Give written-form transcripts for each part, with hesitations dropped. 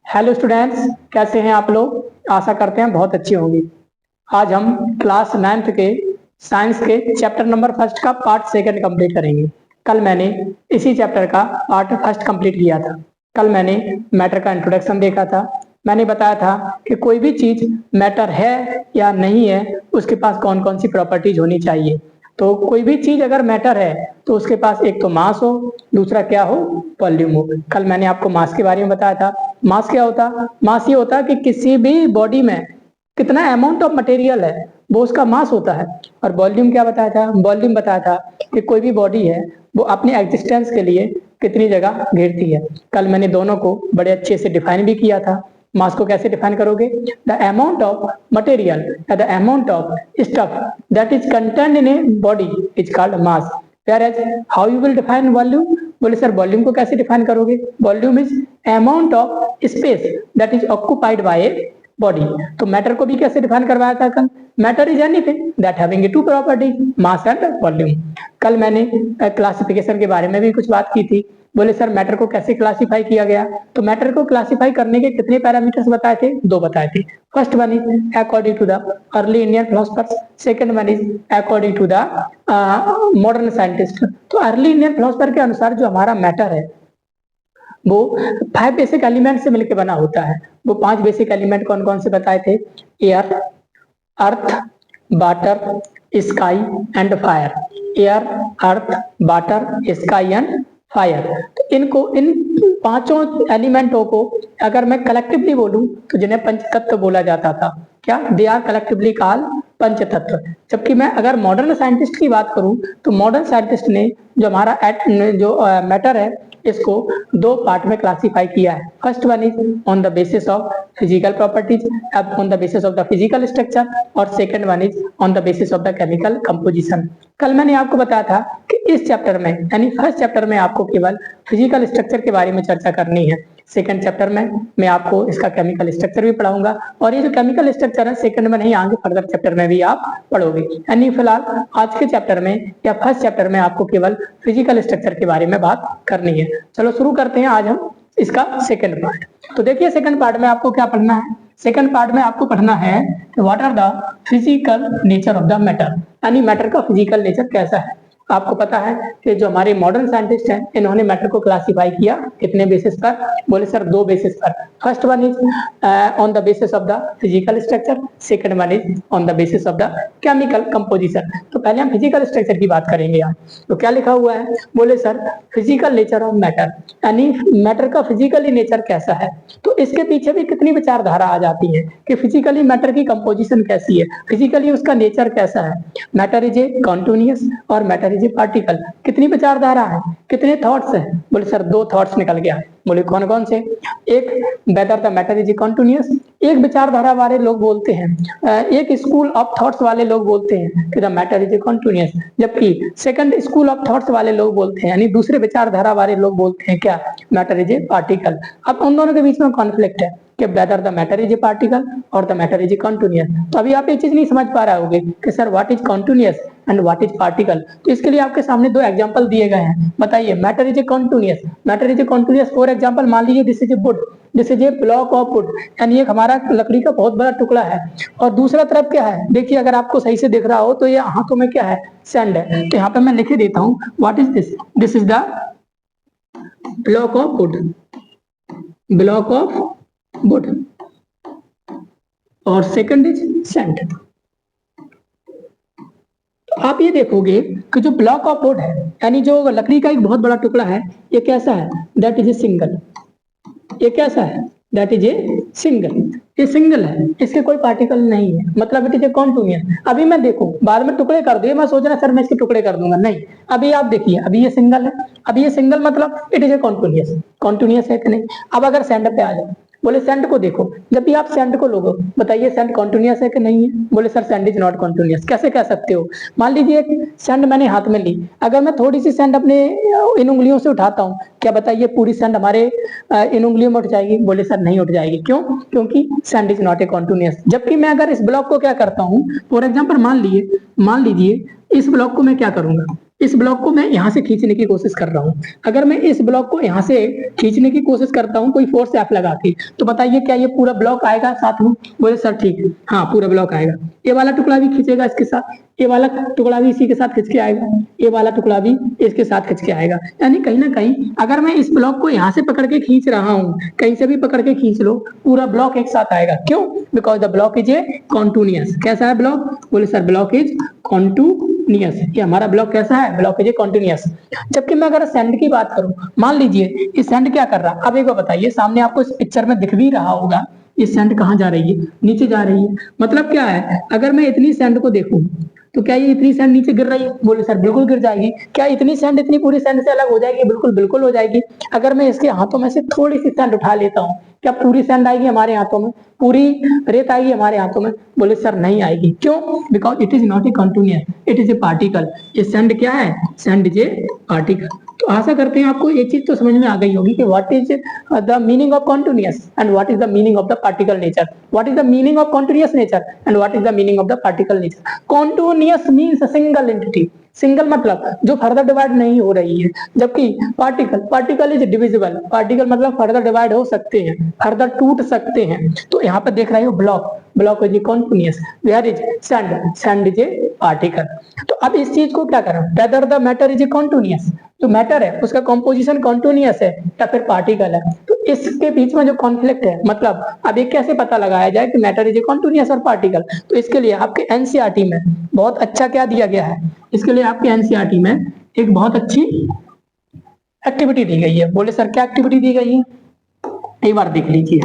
Hello students, कैसे हैं आप लोग। आशा करते हैं बहुत अच्छी होंगी। आज हम क्लास 9th के साइंस के चैप्टर नंबर फर्स्ट का पार्ट सेकंड कंप्लीट करेंगे। कल मैंने इसी चैप्टर का पार्ट फर्स्ट कंप्लीट किया था। कल मैंने मैटर का इंट्रोडक्शन देखा था। मैंने बताया था कि कोई भी चीज मैटर है या नहीं है, उसके पास कौन कौन सी प्रॉपर्टीज होनी चाहिए। तो कोई भी चीज अगर मैटर है तो उसके पास एक तो मास हो, दूसरा क्या हो, वॉल्यूम हो। कल मैंने आपको मास के बारे में बताया था। मास क्या होता, मास ये होता कि किसी भी बॉडी में कितना अमाउंट ऑफ मटेरियल है वो उसका मास होता है। और वॉल्यूम क्या बताया था, वॉल्यूम बताया था कि कोई भी बॉडी है वो अपनी एग्जिस्टेंस के लिए कितनी जगह घेरती है। कल मैंने दोनों को बड़े अच्छे से डिफाइन भी किया था। मास को कैसे डिफाइन करोगे, द अमाउंट ऑफ मटेरियल या the amount of stuff that is content in a body is called mass. Whereas how you will define volume, बोले सर वॉल्यूम को कैसे डिफाइन करोगे। Volume is amount of space that is occupied by a body. तो matter को भी कैसे define करवाया था कल, matter is anything that having two properties, mass and volume. कल मैंने क्लासिफिकेशन के बारे में भी कुछ बात की थी। बोले सर मैटर को कैसे क्लासिफाई किया गया, तो मैटर को क्लासिफाई करने के कितने पैरामीटर्स बताए थे, दो बताए थे। First one is according to the early Indian philosophers, second one is according to the modern scientist. तो अर्ली इंडियन फिलोसफर के अनुसार जो हमारा मैटर है वो 5 बेसिक एलिमेंट से मिलकर बना होता है। वो 5 बेसिक एलिमेंट कौन कौन से बताए थे, air, earth, water, sky and fire. Air, earth, water, sky and fire. तो इनको, इन पांचों एलिमेंटों को अगर मैं कलेक्टिवली बोलूं तो जिन्हें पंचतत्व बोला जाता था। क्या, दे आर कलेक्टिवली कॉल्ड पंचतत्व। जबकि मैं अगर मॉडर्न साइंटिस्ट की बात करूं तो मॉडर्न साइंटिस्ट ने जो हमारा मैटर है इसको 2 पार्ट में क्लासिफाई किया है। First one is on the basis of physical properties, on the basis of the physical structure, और second one is on the basis of the chemical composition. कल मैंने आपको बताया था कि इस चैप्टर में यानी फर्स्ट चैप्टर में आपको केवल फिजिकल स्ट्रक्चर के बारे में चर्चा करनी है। सेकंड चैप्टर में मैं आपको इसका केमिकल स्ट्रक्चर भी पढ़ाऊंगा, और ये जो केमिकल स्ट्रक्चर है सेकंड में नहीं, आगे फर्दर चैप्टर में भी आप पढ़ोगे। यानी फिलहाल आज के चैप्टर में या फर्स्ट चैप्टर में आपको केवल फिजिकल स्ट्रक्चर के बारे में बात करनी है। चलो शुरू करते हैं आज हम इसका सेकंड पार्ट। तो देखिए सेकंड पार्ट में आपको क्या पढ़ना है। सेकंड पार्ट में आपको पढ़ना है what are the physical nature of the matter, यानी मैटर का फिजिकल नेचर कैसा है। आपको पता है कि जो हमारे मॉडर्न साइंटिस्ट हैं इन्होंने मैटर को क्लासिफाई किया कितने बेसिस पर, बोले सर 2 बेसिस पर। First one is on the basis of the physical structure, second one is on the basis of the chemical composition. तो पहले हम फिजिकल स्ट्रक्चर की बात करेंगे आज। तो क्या लिखा हुआ है, बोले sir physical nature of matter, यानी मैटर का फिजिकली नेचर कैसा है। तो इसके पीछे भी कितनी विचारधारा आ जाती है कि फिजिकली मैटर की कंपोजिशन कैसी है, फिजिकली उसका नेचर कैसा है। मैटर इज ए कॉन्टिन्यूअस और मैटर इज ए पार्टिकल। कितनी विचारधारा है, कितने थॉट्स हैं, बोले सर 2 थॉट्स निकल गया। बोले कौन कौन से, एक weather the matter is a continuous, एक विचारधारा वाले लोग बोलते हैं, एक स्कूल ऑफ थॉट्स वाले लोग बोलते हैं कि the matter is a continuous, जबकि सेकंड स्कूल ऑफ थॉट्स वाले लोग बोलते हैं यानी दूसरे विचारधारा वाले लोग बोलते हैं क्या, मैटर इज ए पार्टिकल। अब उन दोनों के बीच में कॉन्फ्लिक्ट है कि whether the matter is a particle और the matter is a continuous. तो अभी आप ये चीज नहीं समझ पा रहे होगे कि sir what is continuous and what is particle. तो इसके लिए आपके सामने 2 एग्जांपल दिए गए हैं। बताइए, matter is a continuous, matter is a continuous for example मान लीजिए this is a would, this is a block of would, यानी एक हमारा लकड़ी का बहुत बड़ा टुकड़ा है। और दूसरा तरफ क्या है, देखिए अगर आपको सही से दिख रहा हो तो ये हाथों में क्या है, सैंड है। तो यहाँ पे मैं लिख देता हूँ what is this, this is the block of would, block of would, और सेकंड इज सैंड। आप ये देखोगे कि जो ब्लॉक ऑफ वुड है यानी जो लकड़ी का एक बहुत बड़ा टुकड़ा है, ये कैसा है, दैट इज ए सिंगल। ये कैसा है, दैट इज ए सिंगल। ये सिंगल है, इसके कोई पार्टिकल नहीं है, मतलब इट इज ए कॉन्टिन्यूअस। अभी मैं देखो बाद में टुकड़े कर दिए, मैं सोच रहा सर मैं इसके टुकड़े कर दूंगा, नहीं। अभी आप देखिए अभी ये सिंगल है, अभी ये सिंगल मतलब it is a continuous. Continuous है कि नहीं। अब अगर सैंड पे आ जाओ, बोले सैंड को देखो, जब भी आप सैंड को लोगो बताइए सैंड कॉन्टिन्यूअस है कि नहीं है, बोले sir sand is not continuous. कैसे कह सकते हो, मान लीजिए एक सैंड मैंने हाथ में ली, अगर मैं थोड़ी सी सैंड अपने इन उंगलियों से उठाता हूँ, क्या बताइए पूरी सैंड हमारे इन उंगलियों में उठ जाएगी, बोले सर नहीं उठ जाएगी। क्यों, क्योंकि sand is not a continuous. जबकि मैं अगर इस ब्लॉक को क्या करता हूँ, फॉर एग्जाम्पल मान लीजिए इस ब्लॉक को मैं क्या करूंगा, इस ब्लॉक को मैं यहाँ से खींचने की कोशिश कर रहा हूँ। अगर मैं इस ब्लॉक को यहाँ से खींचने की कोशिश करता हूँ कोई फोर्स एफ लगा के, तो बताइए क्या ये पूरा ब्लॉक आएगा साथ में? बोले सर ठीक है, हाँ पूरा ब्लॉक आएगा। ये वाला टुकड़ा भी खींचेगा इसके साथ, ये वाला टुकड़ा भी इसी के साथ खींच के आएगा, ये वाला टुकड़ा भी इसके साथ खींच के आएगा। यानी कहीं ना कहीं अगर मैं इस ब्लॉक को यहाँ से पकड़ के खींच रहा हूँ, कहीं से भी पकड़ के खींच लो, पूरा ब्लॉक एक साथ आएगा। क्यों? Because the block is a continuous. कैसा है ब्लॉक? बोले सर ब्लॉक इज कॉन्टिन्यूअस। ये हमारा ब्लॉक कैसा है? Block is a continuous. जबकि मैं अगर सैंड की बात करूं, मान लीजिए ये सैंड क्या कर रहा है, अब एक बार बताइए, सामने आपको इस पिक्चर में दिख भी रहा होगा ये सैंड कहाँ जा रही है? नीचे जा रही है। मतलब क्या है, अगर मैं इतनी सैंड को देखूं तो क्या ये इतनी सैंड नीचे गिर रही है? बोले सर बिल्कुल गिर जाएगी। क्या इतनी सैंड इतनी पूरी सैंड से अलग हो जाएगी? बिल्कुल बिल्कुल हो जाएगी। अगर मैं इसके हाथों में से थोड़ी सी सैंड उठा लेता हूँ, क्या पूरी सैंड आएगी हमारे हाथों में? पूरी रेत आएगी हमारे हाथों में? बोले सर नहीं आएगी। क्यों? Because it is not a continuous, it is a particle. ये सैंड क्या है? Sand is a particle. तो आशा करते हैं आपको एक चीज तो समझ में आ गई होगी कि what is the meaning of continuous and what is the meaning of the particle nature. What is the meaning of continuous nature and what is the meaning of the particle nature. Continuous means single entity. Single मतलब जो further divide नहीं हो रही है, जबकि particle is divisible. Particle मतलब further divide हो सकते हैं, फर्दर टूट सकते हैं। तो यहाँ पर देख रहे हो block is continuous, where is sand is a particle. तो अब इस चीज को क्या करें, whether the matter is a continuous, जो मैटर है उसका कॉम्पोजिशन कॉन्टिन्यूअस है या फिर पार्टिकल है। तो इसके बीच में जो कॉन्फ्लिक्ट है, मतलब अब ये कैसे पता लगाया जाए कि मैटर इज ए कॉन्टिन्यूअस और पार्टिकल। तो इसके लिए आपके एनसीईआरटी में बहुत अच्छा क्या दिया गया है, इसके लिए आपके एनसीईआरटी में एक बहुत अच्छी एक्टिविटी दी गई है। बोले सर क्या एक्टिविटी दी गई है? एक बार देख लीजिए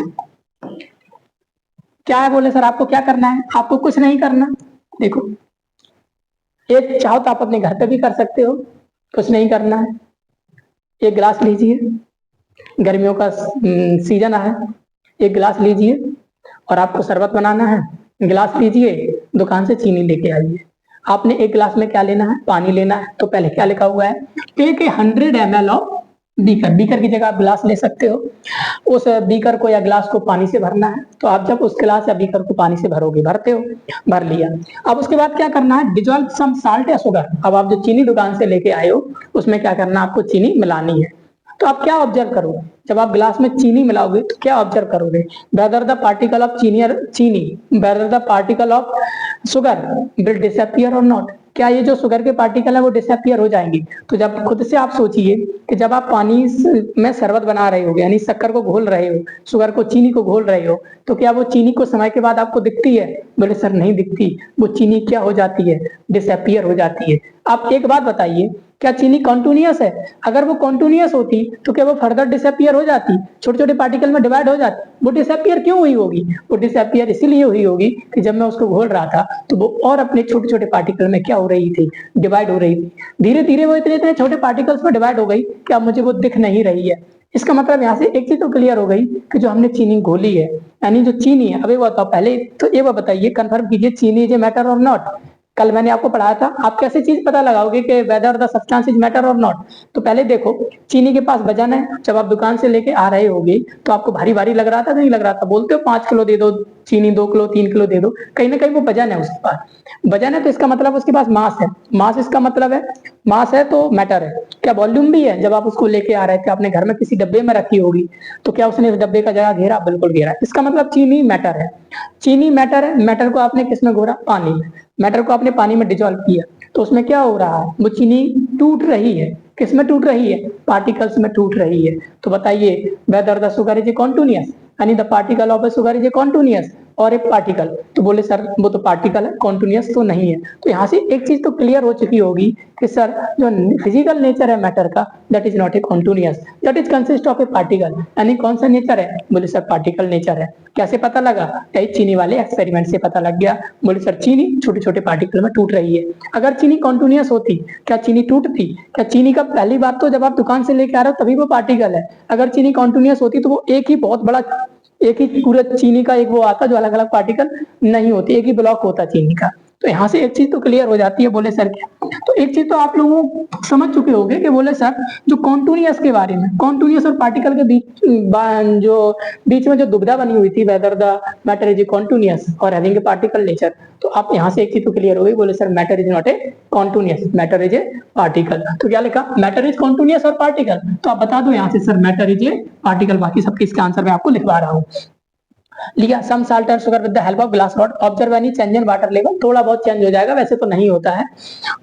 क्या है। बोले सर आपको क्या करना है? आपको कुछ नहीं करना। देखो, एक चाहो तो आप अपने घर पे भी कर सकते हो, कुछ नहीं करना है। एक गिलास लीजिए, गर्मियों का सीजन है, एक गिलास लीजिए और आपको शरबत बनाना है। गिलास लीजिए, दुकान से चीनी लेके आइए। आपने एक गिलास में क्या लेना है? पानी लेना है। तो पहले क्या लिखा हुआ है? Take 100 ml of beaker. Beaker की जगह आप गिलास ले सकते हो। उस बीकर को या गिलास को पानी से भरना है। तो आप जब उस गिलास या बीकर को पानी से भरोगे, भरते हो, भर लिया। अब उसके बाद क्या करना है? डिजॉल्व सम साल्ट या शुगर। अब आप जो चीनी दुकान से लेके आए हो उसमें क्या करना है? आपको चीनी मिलानी है। तो आप क्या ऑब्जर्व करोगे जब आप गिलास में चीनी मिलाओगे? तो क्या ऑब्जर्व करोगे? वेदर द पार्टिकल ऑफ चीनी whether the particle of sugar will disappear और नॉट। क्या ये जो शुगर के पार्टिकल है वो डिसअपियर हो जाएंगे? तो जब खुद से आप सोचिए कि जब आप पानी में शरबत बना रहे हो, यानी शक्कर को घोल रहे हो, शुगर को, चीनी को घोल रहे हो, तो क्या वो चीनी को समय के बाद आपको दिखती है? बोले सर नहीं दिखती। वो चीनी क्या हो जाती है? डिसअपियर हो जाती है। आप एक बात बताइए, क्या चीनी कॉन्टिन्यूअस है? अगर वो कॉन्टिन्यूअस होती तो क्या वो फर्दर डिसअपियर हो जाती, छोटे छोटे पार्टिकल में डिवाइड हो जाती? वो डिसअपियर क्यों हुई होगी? वो डिसअपियर इसीलिए हुई होगी कि जब मैं उसको घोल रहा था तो वो और अपने छोटे छोटे पार्टिकल में क्या हो रही थी? डिवाइड हो रही थी। धीरे धीरे वो इतने इतने छोटे पार्टिकल्स में डिवाइड हो गई कि अब मुझे वो दिख नहीं रही है। इसका मतलब यहाँ से एक चीज तो क्लियर हो गई कि जो हमने चीनी घोली है, यानी जो चीनी है, अभी बताओ पहले तो ये बताइए, कंफर्म कीजिए, चीनी इज ए मैटर और नॉट? कल मैंने आपको पढ़ाया था, आप कैसे चीज पता लगाओगे कि whether the substance is matter और नॉट? तो पहले देखो, चीनी के पास वजन है। जब आप दुकान से लेके आ रहे होगे तो आपको भारी भारी लग रहा था, नहीं लग रहा था? बोलते हो 5 किलो दे दो चीनी, 2 किलो 3 किलो दे दो। कहीं ना कहीं वो वजन है, उसके पास वजन है, तो इसका मतलब उसके पास मास है। मास इसका मतलब है, मास है तो मैटर है। क्या वॉल्यूम भी है? जब आप उसको लेके आ रहे थे अपने घर में किसी डब्बे में रखी होगी, तो क्या उसने इस डब्बे का जगह घेरा? बिल्कुल घेरा। इसका मतलब चीनी मैटर है। चीनी मैटर है। मैटर को आपने किसमें घोरा? पानी में। मैटर को आपने पानी में डिजॉल्व किया तो उसमें क्या हो रहा है? वो चीनी टूट रही है। किसमें टूट रही है? पार्टिकल्स में टूट रही है। तो बताइए, whether the sugar is a continuous, यानी the particle of a sugar is a continuous और ए पार्टिकल। तो बोले सर वो तो पार्टिकल है, कॉन्टिन्यूअस तो नहीं है। तो यहाँ से एक चीज तो क्लियर हो चुकी होगी कि सर जो फिजिकल नेचर है मैटर का, that is not a continuous, that is consist of A particle. यानी कौन सा नेचर है? बोले सर पार्टिकल नेचर है। कैसे पता लगा? यही चीनी वाले एक्सपेरिमेंट से पता लग गया। बोले सर चीनी छोटे छोटे पार्टिकल में टूट रही है। अगर चीनी कॉन्टिन्यूअस होती, क्या चीनी टूटती? क्या चीनी का पहली बात तो जब आप दुकान से लेके आ रहे हो तभी वो पार्टिकल है। अगर चीनी कॉन्टिन्यूअस होती तो वो एक ही बहुत बड़ा, एक ही पूरा चीनी का एक वो आता जो अलग अलग पार्टिकल नहीं होती, एक ही ब्लॉक होता चीनी का। तो यहाँ से एक चीज तो क्लियर हो जाती है। बोले सर क्या, तो एक चीज तो आप लोग समझ चुके होंगे कि बोले सर जो कॉन्टिन्यूअस के बारे में, कॉन्टिन्यूअस और पार्टिकल के बीच में जो दुविधा बनी हुई थी, weather the matter is continuous और हैविंग ए पार्टिकल नेचर, तो आप यहाँ से एक चीज तो क्लियर हो गई। बोले sir matter is not a continuous, matter is a particle. तो क्या लिखा, मैटर इज कॉन्टिन्यूअस और पार्टिकल, तो आप बता दो यहाँ से sir matter is a particle. बाकी सबके इसका आंसर मैं आपको लिखवा रहा हूँ। लिखा some salt and sugar with the help of glass rod observe any change in water level, थोड़ा बहुत चेंज हो जाएगा, वैसे तो नहीं होता है।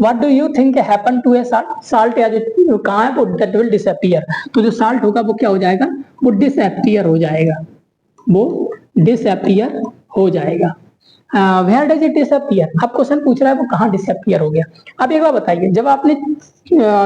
What do you think happen to a salt, salt या जो कहाँ है वो दैट विल डिसअपीयर, तो जो साल्ट होगा वो क्या हो जाएगा, वो डिसअपीयर हो जाएगा, वो डिसअपीयर हो जाएगा। वेयर डज इट डिसअपीयर, अब क्वेश्चन पूछ रहा है वो कहाँ डिसअपीयर हो गया। अब एक बार बताइए, जब आपने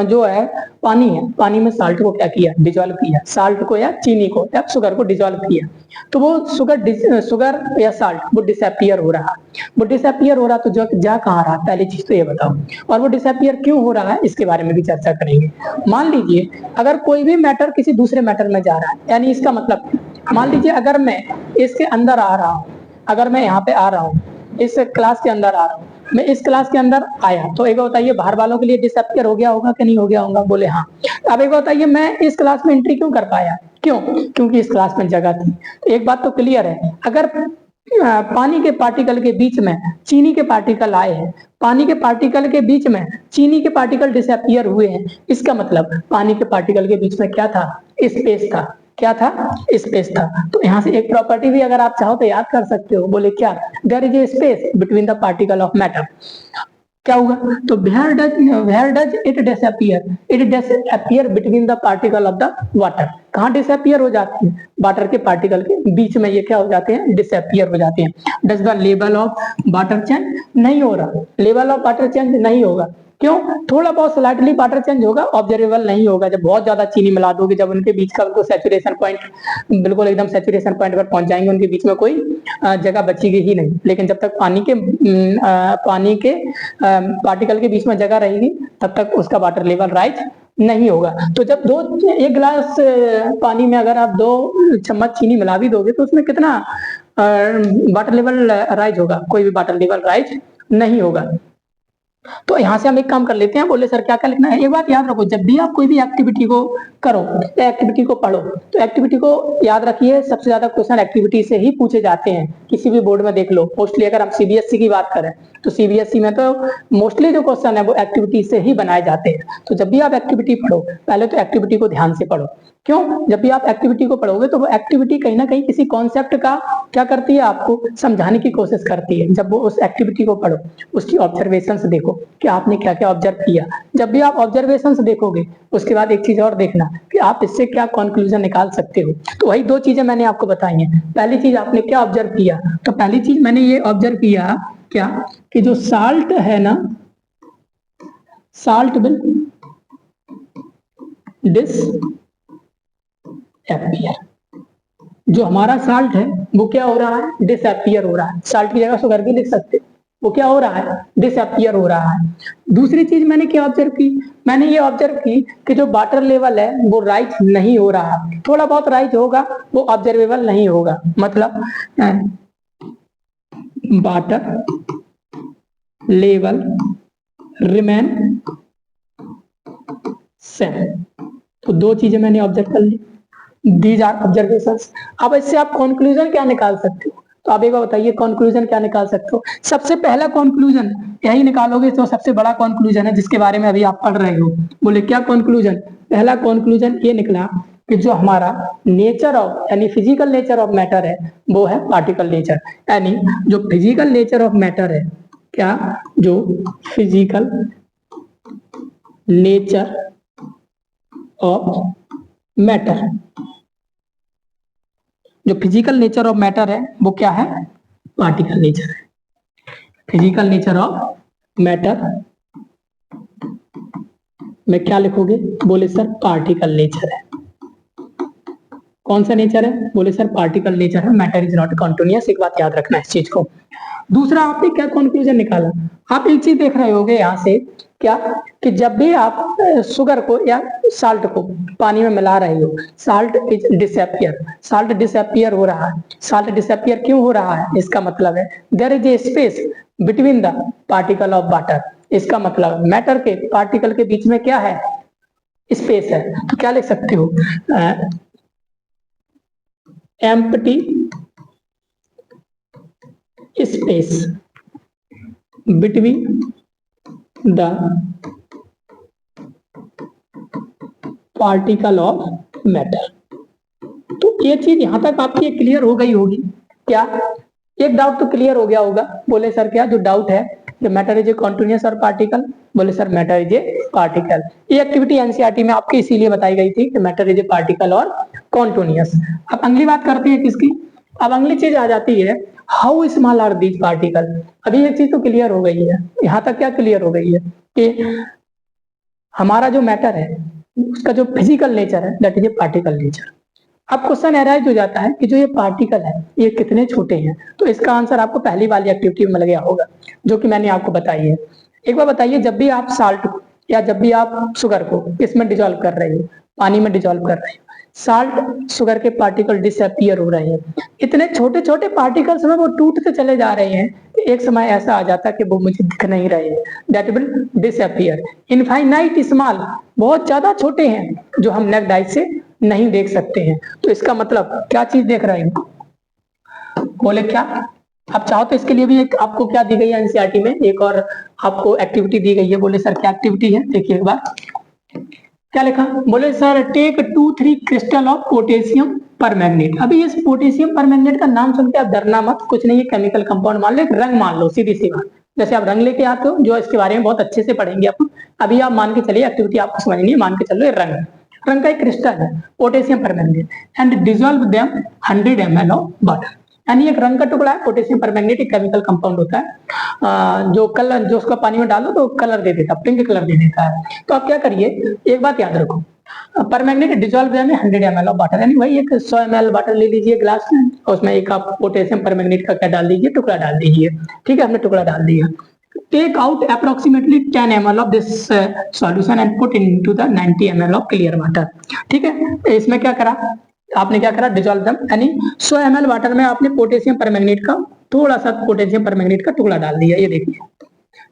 जो है पानी है, पानी में साल्ट को क्या किया, डिजोल्व किया, साल्ट को या चीनी को या शुगर को डिजोल्व किया, तो वो शुगर या साल्ट वो डिसअपीयर हो रहा, वो डिसअपीयर हो रहा, तो जो जा कहाँ रहा, पहली चीज तो ये बताओ, और वो डिसअपीयर क्यों हो रहा है इसके बारे में भी चर्चा करेंगे। मान लीजिए अगर कोई भी मैटर किसी दूसरे मैटर में जा रहा है, यानी इसका मतलब, मान लीजिए अगर मैं इसके अंदर आ रहा हूँ, अगर मैं यहाँ पे आ रहा हूँ, इस क्लास के अंदर आ रहा हूँ, मैं इस क्लास के अंदर आया, तो एक बार बताइए बाहर वालों के लिए डिसअपीयर हो गया होगा कि नहीं हो गया होगा, बोले हाँ। अब एक बार बताइए मैं इस क्लास में एंट्री क्यों कर पाया, क्यों, क्योंकि इस क्लास में जगह थी। तो एक बात तो क्लियर है, अगर पानी के पार्टिकल के बीच में चीनी के पार्टिकल आए हैं, पानी के पार्टिकल के बीच में चीनी के पार्टिकल डिसअपीयर हुए हैं, इसका मतलब पानी के पार्टिकल के बीच में क्या था, स्पेस था, क्या था, स्पेस था। तो यहाँ से एक प्रॉपर्टी भी अगर आप चाहो तो याद कर सकते हो, बोले क्या, there is a space between the particle of matter, क्या होगा, तो where does it disappear, it disappear between the particle of the water, कहाँ डिसअपीयर हो जाती है, वाटर के पार्टिकल के बीच में ये क्या हो जाते हैं, डिसअपीयर हो जाते हैं। Does the level of water change, नहीं हो रहा, लेवल ऑफ वाटर चेंज नहीं होगा, क्यों, थोड़ा बहुत स्लाइटली वाटर चेंज होगा, ऑब्जर्वेबल नहीं होगा। जब बहुत ज्यादा चीनी मिला दोगे, जब उनके बीच का बिल्कुल सैचुरेशन पॉइंट, बिल्कुल एकदम सैचुरेशन पॉइंट पर पहुंच जाएंगे, उनके बीच में कोई जगह बचेगी ही नहीं। लेकिन जब तक पानी के पार्टिकल के बीच में जगह रहेगी, तब तक उसका वाटर लेवल राइज नहीं होगा। तो जब एक गिलास पानी में अगर आप 2 चम्मच चीनी मिला भी दोगे, तो उसमें कितना वाटर लेवल राइज होगा, कोई भी वाटर लेवल राइज नहीं होगा। तो यहाँ से हम एक काम कर लेते हैं, बोले सर क्या क्या लिखना है। एक बात याद रखो, जब भी आप कोई भी एक्टिविटी को करो या एक्टिविटी को पढ़ो, तो एक्टिविटी को याद रखिए, सबसे ज्यादा क्वेश्चन एक्टिविटी से ही पूछे जाते हैं, किसी भी बोर्ड में देख लो। मोस्टली अगर हम सीबीएसई की बात करें, तो सीबीएसई में तो मोस्टली जो क्वेश्चन है वो एक्टिविटी से ही बनाए जाते हैं। तो जब भी आप एक्टिविटी पढ़ो, पहले तो एक्टिविटी को ध्यान से पढ़ो, क्यों, जब भी आप एक्टिविटी को पढ़ोगे तो वो एक्टिविटी कहीं ना कहीं किसी कॉन्सेप्ट का क्या करती है, आपको समझाने की कोशिश करती है। जब वो उस एक्टिविटी को पढ़ो, उसकी ऑब्जर्वेशंस देखो कि आपने क्या क्या ऑब्जर्व किया। जब भी आप ऑब्जर्वेशंस देखोगे, उसके बाद एक चीज और देखना कि आप इससे क्या कंक्लूजन निकाल सकते हो। तो वही 2 चीजें मैंने आपको बताई हैं। पहली चीज आपने क्या ऑब्जर्व किया, तो पहली चीज मैंने ये ऑब्जर्व किया क्या, कि जो साल्ट है ना, साल्ट विल डिसअपीयर, जो हमारा साल्ट है वो क्या हो रहा है, डिसअपीयर हो रहा है। साल्ट की जगह शुगर भी लिख सकते, वो क्या हो रहा है, डिसअपीयर हो रहा है। दूसरी चीज मैंने क्या ऑब्जर्व की, मैंने ये ऑब्जर्व की कि जो वाटर लेवल है वो राइज नहीं हो रहा, थोड़ा बहुत राइज होगा, वो ऑब्जर्वेबल नहीं होगा। मतलब वाटर लेवल रिमेन सेम। तो 2 चीजें मैंने ऑब्जर्व कर ली, दीज आर ऑब्जर्वेशंस। अब इससे आप कंक्लूजन क्या निकाल सकते हो, तो आप एक बार बताइए कंक्लूजन क्या निकाल सकते हो। सबसे पहला कंक्लूजन यही निकालोगे तो सबसे बड़ा कंक्लूजन है, जिसके बारे में अभी आप पढ़ रहे हो। बोले क्या कंक्लूजन, पहला कंक्लूजन ये निकला कि जो हमारा नेचर ऑफ, यानी फिजिकल नेचर ऑफ मैटर है, वो है पार्टिकल नेचर। यानी जो फिजिकल नेचर ऑफ मैटर है, क्या, जो फिजिकल नेचर ऑफ मैटर, जो फिजिकल नेचर ऑफ मैटर है वो क्या है, पार्टिकल नेचर है। फिजिकल नेचर ऑफ मैटर में क्या लिखोगे, बोले सर पार्टिकल नेचर है। कौन सा नेचर है, बोले सर पार्टिकल नेचर है, मैटर इज नॉट कॉन्टिन्यूअस। एक बात याद रखना इस चीज को। दूसरा आपने क्या कंक्लूजन निकाला, आप एक चीज देख रहे होगे यहाँ से क्या कि जब भी आप शुगर को या साल्ट को पानी में मिला रहे हो, salt is disappear, salt disappear हो रहा है। साल्ट डिसअपियर क्यों हो रहा है? इसका मतलब है there is a space between the particle of water. इसका मतलब मैटर के पार्टिकल के बीच में क्या है? स्पेस है। तो क्या लिख सकते हो? Empty space between the particle of matter. तो ये चीज यहां तक आपकी क्लियर हो गई होगी क्या? एक डाउट तो क्लियर हो गया होगा। बोले सर क्या जो डाउट है कि मैटर इज ए कॉन्टिन्यूअस और पार्टिकल? बोले sir matter is a particle. ये एक्टिविटी एनसीईआरटी में आपके इसीलिए बताई गई थी कि मैटर इज ए पार्टिकल और कॉन्टिन्यूअस। अब अगली बात करते हैं किसकी? अब अगली चीज आ जाती है how small are these particle. अभी ये चीज तो क्लियर हो गई है, यहां तक क्या क्लियर हो गई है कि हमारा जो मैटर है उसका जो फिजिकल नेचर है that is a particle nature. अब क्वेश्चन एराइज हो जाता है कि जो ये पार्टिकल है ये कितने छोटे हैं? तो इसका आंसर आपको पहली वाली एक्टिविटी में मिल गया होगा जो कि मैंने आपको बताई है। एक बार बताइए, जब भी आप साल्ट या जब भी आप शुगर को किसमें डिजोल्व कर रहे हो, पानी में डिजोल्व कर रहे हो, साल्ट शुगर के पार्टिकल डिसअपियर हो रहे हैं। इतने छोटे छोटे पार्टिकल्स में वो टूटते चले जा रहे हैं कि एक समय ऐसा आ जाता है कि वो मुझे दिख नहीं रहे हैं, that will disappear. Infinite small, बहुत ज्यादा छोटे हैं जो हम नेक्ड आई से नहीं देख सकते हैं। तो इसका मतलब क्या चीज देख रहे हो? बोले क्या? आप चाहो तो इसके लिए भी एक आपको क्या दी गई है एनसीईआरटी में, एक और आपको एक्टिविटी दी गई है। बोले सर क्या एक्टिविटी है? देखिए एक बार क्या लिखा। बोले sir take 2-3 crystal of potassium permanganate. अभी इस पोटेशियम परमैंगनेट का नाम सुनते आप डरना मत, कुछ नहीं है केमिकल कंपाउंड मान लो, एक रंग मान लो, सीधी सी बात। जैसे आप रंग लेके आते हो, जो इसके बारे में बहुत अच्छे से पढ़ेंगे आप। अभी आप मान के चलिए, एक्टिविटी आपको समझनी है, मान के चलो ये रंग का एक क्रिस्टल है potassium permanganate and dissolve them 100 ml of water. यानी एक रंग का टुकड़ा है, पोटेशियम परमैंगनेट एक केमिकल कंपाउंड होता है जो कलर, जो उसको पानी में डालो तो कलर दे देता है, पिंक कलर दे देता है। तो आप क्या करिए, एक बात याद रखो, परमैंगनेट डिजोल्व में 100 ml ऑफ वाटर, यानी वही एक 100 ml वाटर ले लीजिए ग्लास में, उसमें एक आप पोटेशियम परमैंगनेट का क्या डाल दीजिए, टुकड़ा डाल दीजिए। ठीक है, हमने टुकड़ा डाल दिया। Take out approximately 10 ml of this solution and put into the 90 ml of clear water. ठीक है, इसमें क्या करा आपने, क्या करा, डिजोल्व दम, यानी 100 ml वाटर में आपने पोटेशियम परमैंगनेट का थोड़ा सा पोटेशियम परमैंगनेट का टुकड़ा डाल दिया। ये देखिए,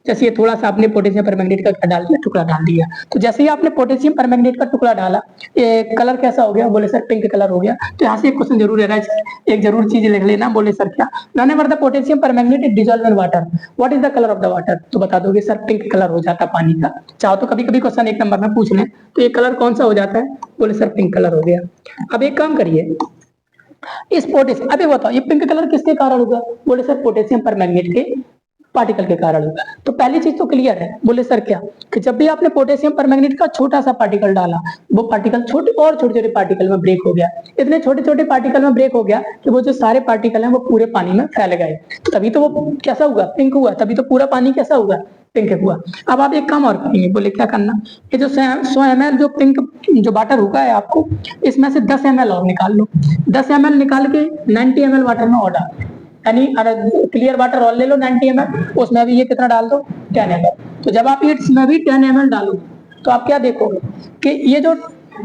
जैसे ये थोड़ा सा आपने पोटेशियम परमैंगनेट का डाल दिया, टुकड़ा डाल दिया, तो जैसे ही आपने पोटेशियम परमैंगनेट का टुकड़ा डाला, ये कलर कैसा हो गया? बोले सर पिंक कलर हो गया। तो यहाँ से एक क्वेश्चन जरूर है, एक जरूर चीज लिख लेना। बोले सर क्या? Whenever the potassium permanganate is dissolve in water, what is the colour of the water? तो बता दोगे सर पिंक कलर हो जाता पानी का। चाहो तो कभी कभी क्वेश्चन एक नंबर में पूछ लें तो ये कलर कौन सा हो जाता है? बोले सर पिंक कलर हो गया। अब एक काम करिए, इस पोटेशियम, अभी बताओ ये पिंक कलर किसके कारण होगा? बोले सर पोटेशियम परमैंगनेट के पार्टिकल के कारण होगा। तो पहली चीज तो क्लियर है। बोले सर क्या? कि जब भी आपने पोटेशियम परमैंगनेट का छोटा सा पार्टिकल डाला, वो पार्टिकल छोटे और छोटे छोटे पार्टिकल में ब्रेक हो गया। इतने छोटे छोटे पार्टिकल में ब्रेक हो गया कि वो जो सारे पार्टिकल हैं वो पूरे पानी में फैल गए। तो तभी तो वो कैसा हुआ? पिंक हुआ। तभी तो पूरा पानी कैसा हुआ? पिंक हुआ। अब आप एक काम और करेंगे। बोले क्या करना? ये जो 100 ml जो पिंक जो वाटर होगा है आपको, इसमें से 10 ml और निकाल लो। 10 ml निकाल के 90 ml वाटर में और डाल, यानी क्लियर वाटर और ले लो 90 ml, उसमें भी ये कितना डाल दो? 10 ml। तो जब आप ये इसमें भी 10 ml डालो तो आप क्या देखोगे कि ये जो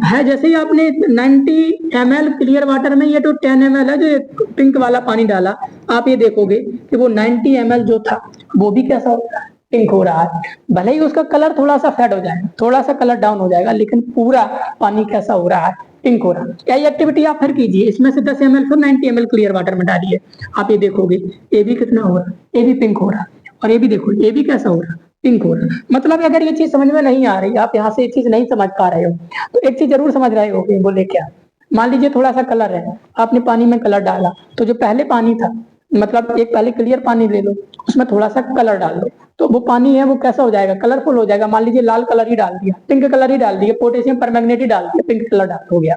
है, जैसे ही आपने 90 ml क्लियर वाटर में ये जो 10 ml है जो पिंक वाला पानी डाला, आप ये देखोगे कि वो 90 ml जो था वो भी कैसा होगा? पिंक हो रहा है। भले ही उसका कलर थोड़ा सा फेड हो जाएगा, थोड़ा सा कलर डाउन हो जाएगा, लेकिन पूरा पानी कैसा हो रहा है? पिंक हो रहा है। क्या एक्टिविटी आप फिर कीजिए, इसमें से 10 ml फिर 90 ml क्लियर वाटर में डालिए, आप ये देखोगे ये भी कितना हो रहा है? ये भी पिंक हो रहा है। और ये भी देखो, ये भी कैसा हो रहा है? पिंक हो रहा है। मतलब अगर ये चीज समझ में नहीं आ रही, आप यहाँ से ये चीज नहीं समझ पा रहे हो, तो एक चीज जरूर समझ रहे हो। बोले क्या? मान लीजिए थोड़ा सा कलर है, आपने पानी में कलर डाला, तो जो पहले पानी था, मतलब एक पहले क्लियर पानी ले लो, उसमें थोड़ा सा कलर डाल दो, तो वो पानी है वो कैसा हो जाएगा? कलरफुल हो जाएगा। मान लीजिए लाल कलर ही डाल दिया, पिंक कलर ही डाल दिया, पोटेशियम परमैंगनेट ही डाल दिया, पिंक कलर डाल हो गया।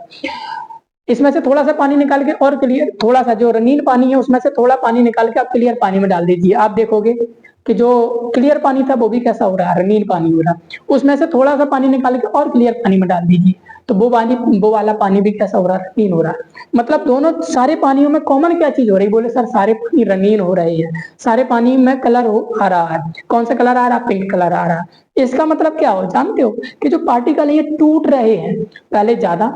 इसमें से थोड़ा सा पानी निकाल के और क्लियर, थोड़ा सा जो रंगीन पानी है उसमें से थोड़ा पानी निकाल के आप क्लियर पानी में डाल दीजिए, आप देखोगे कि जो क्लियर पानी था वो भी कैसा हो रहा है? रंगीन पानी हो रहा है। उसमें से थोड़ा सा पानी निकाल के और क्लियर पानी में डाल दीजिए, तो वो वाला पानी भी कैसा हो रहा है? रंगीन हो रहा है। मतलब दोनों सारे पानियों में कॉमन क्या चीज हो रही? बोले सर सारे पानी रंगीन हो रहे हैं, सारे पानी में कलर आ रहा है। कौन सा कलर आ रहा है? पिंक कलर आ रहा है। इसका मतलब क्या हो जानते हो कि जो पार्टिकल ये टूट रहे हैं, पहले ज्यादा,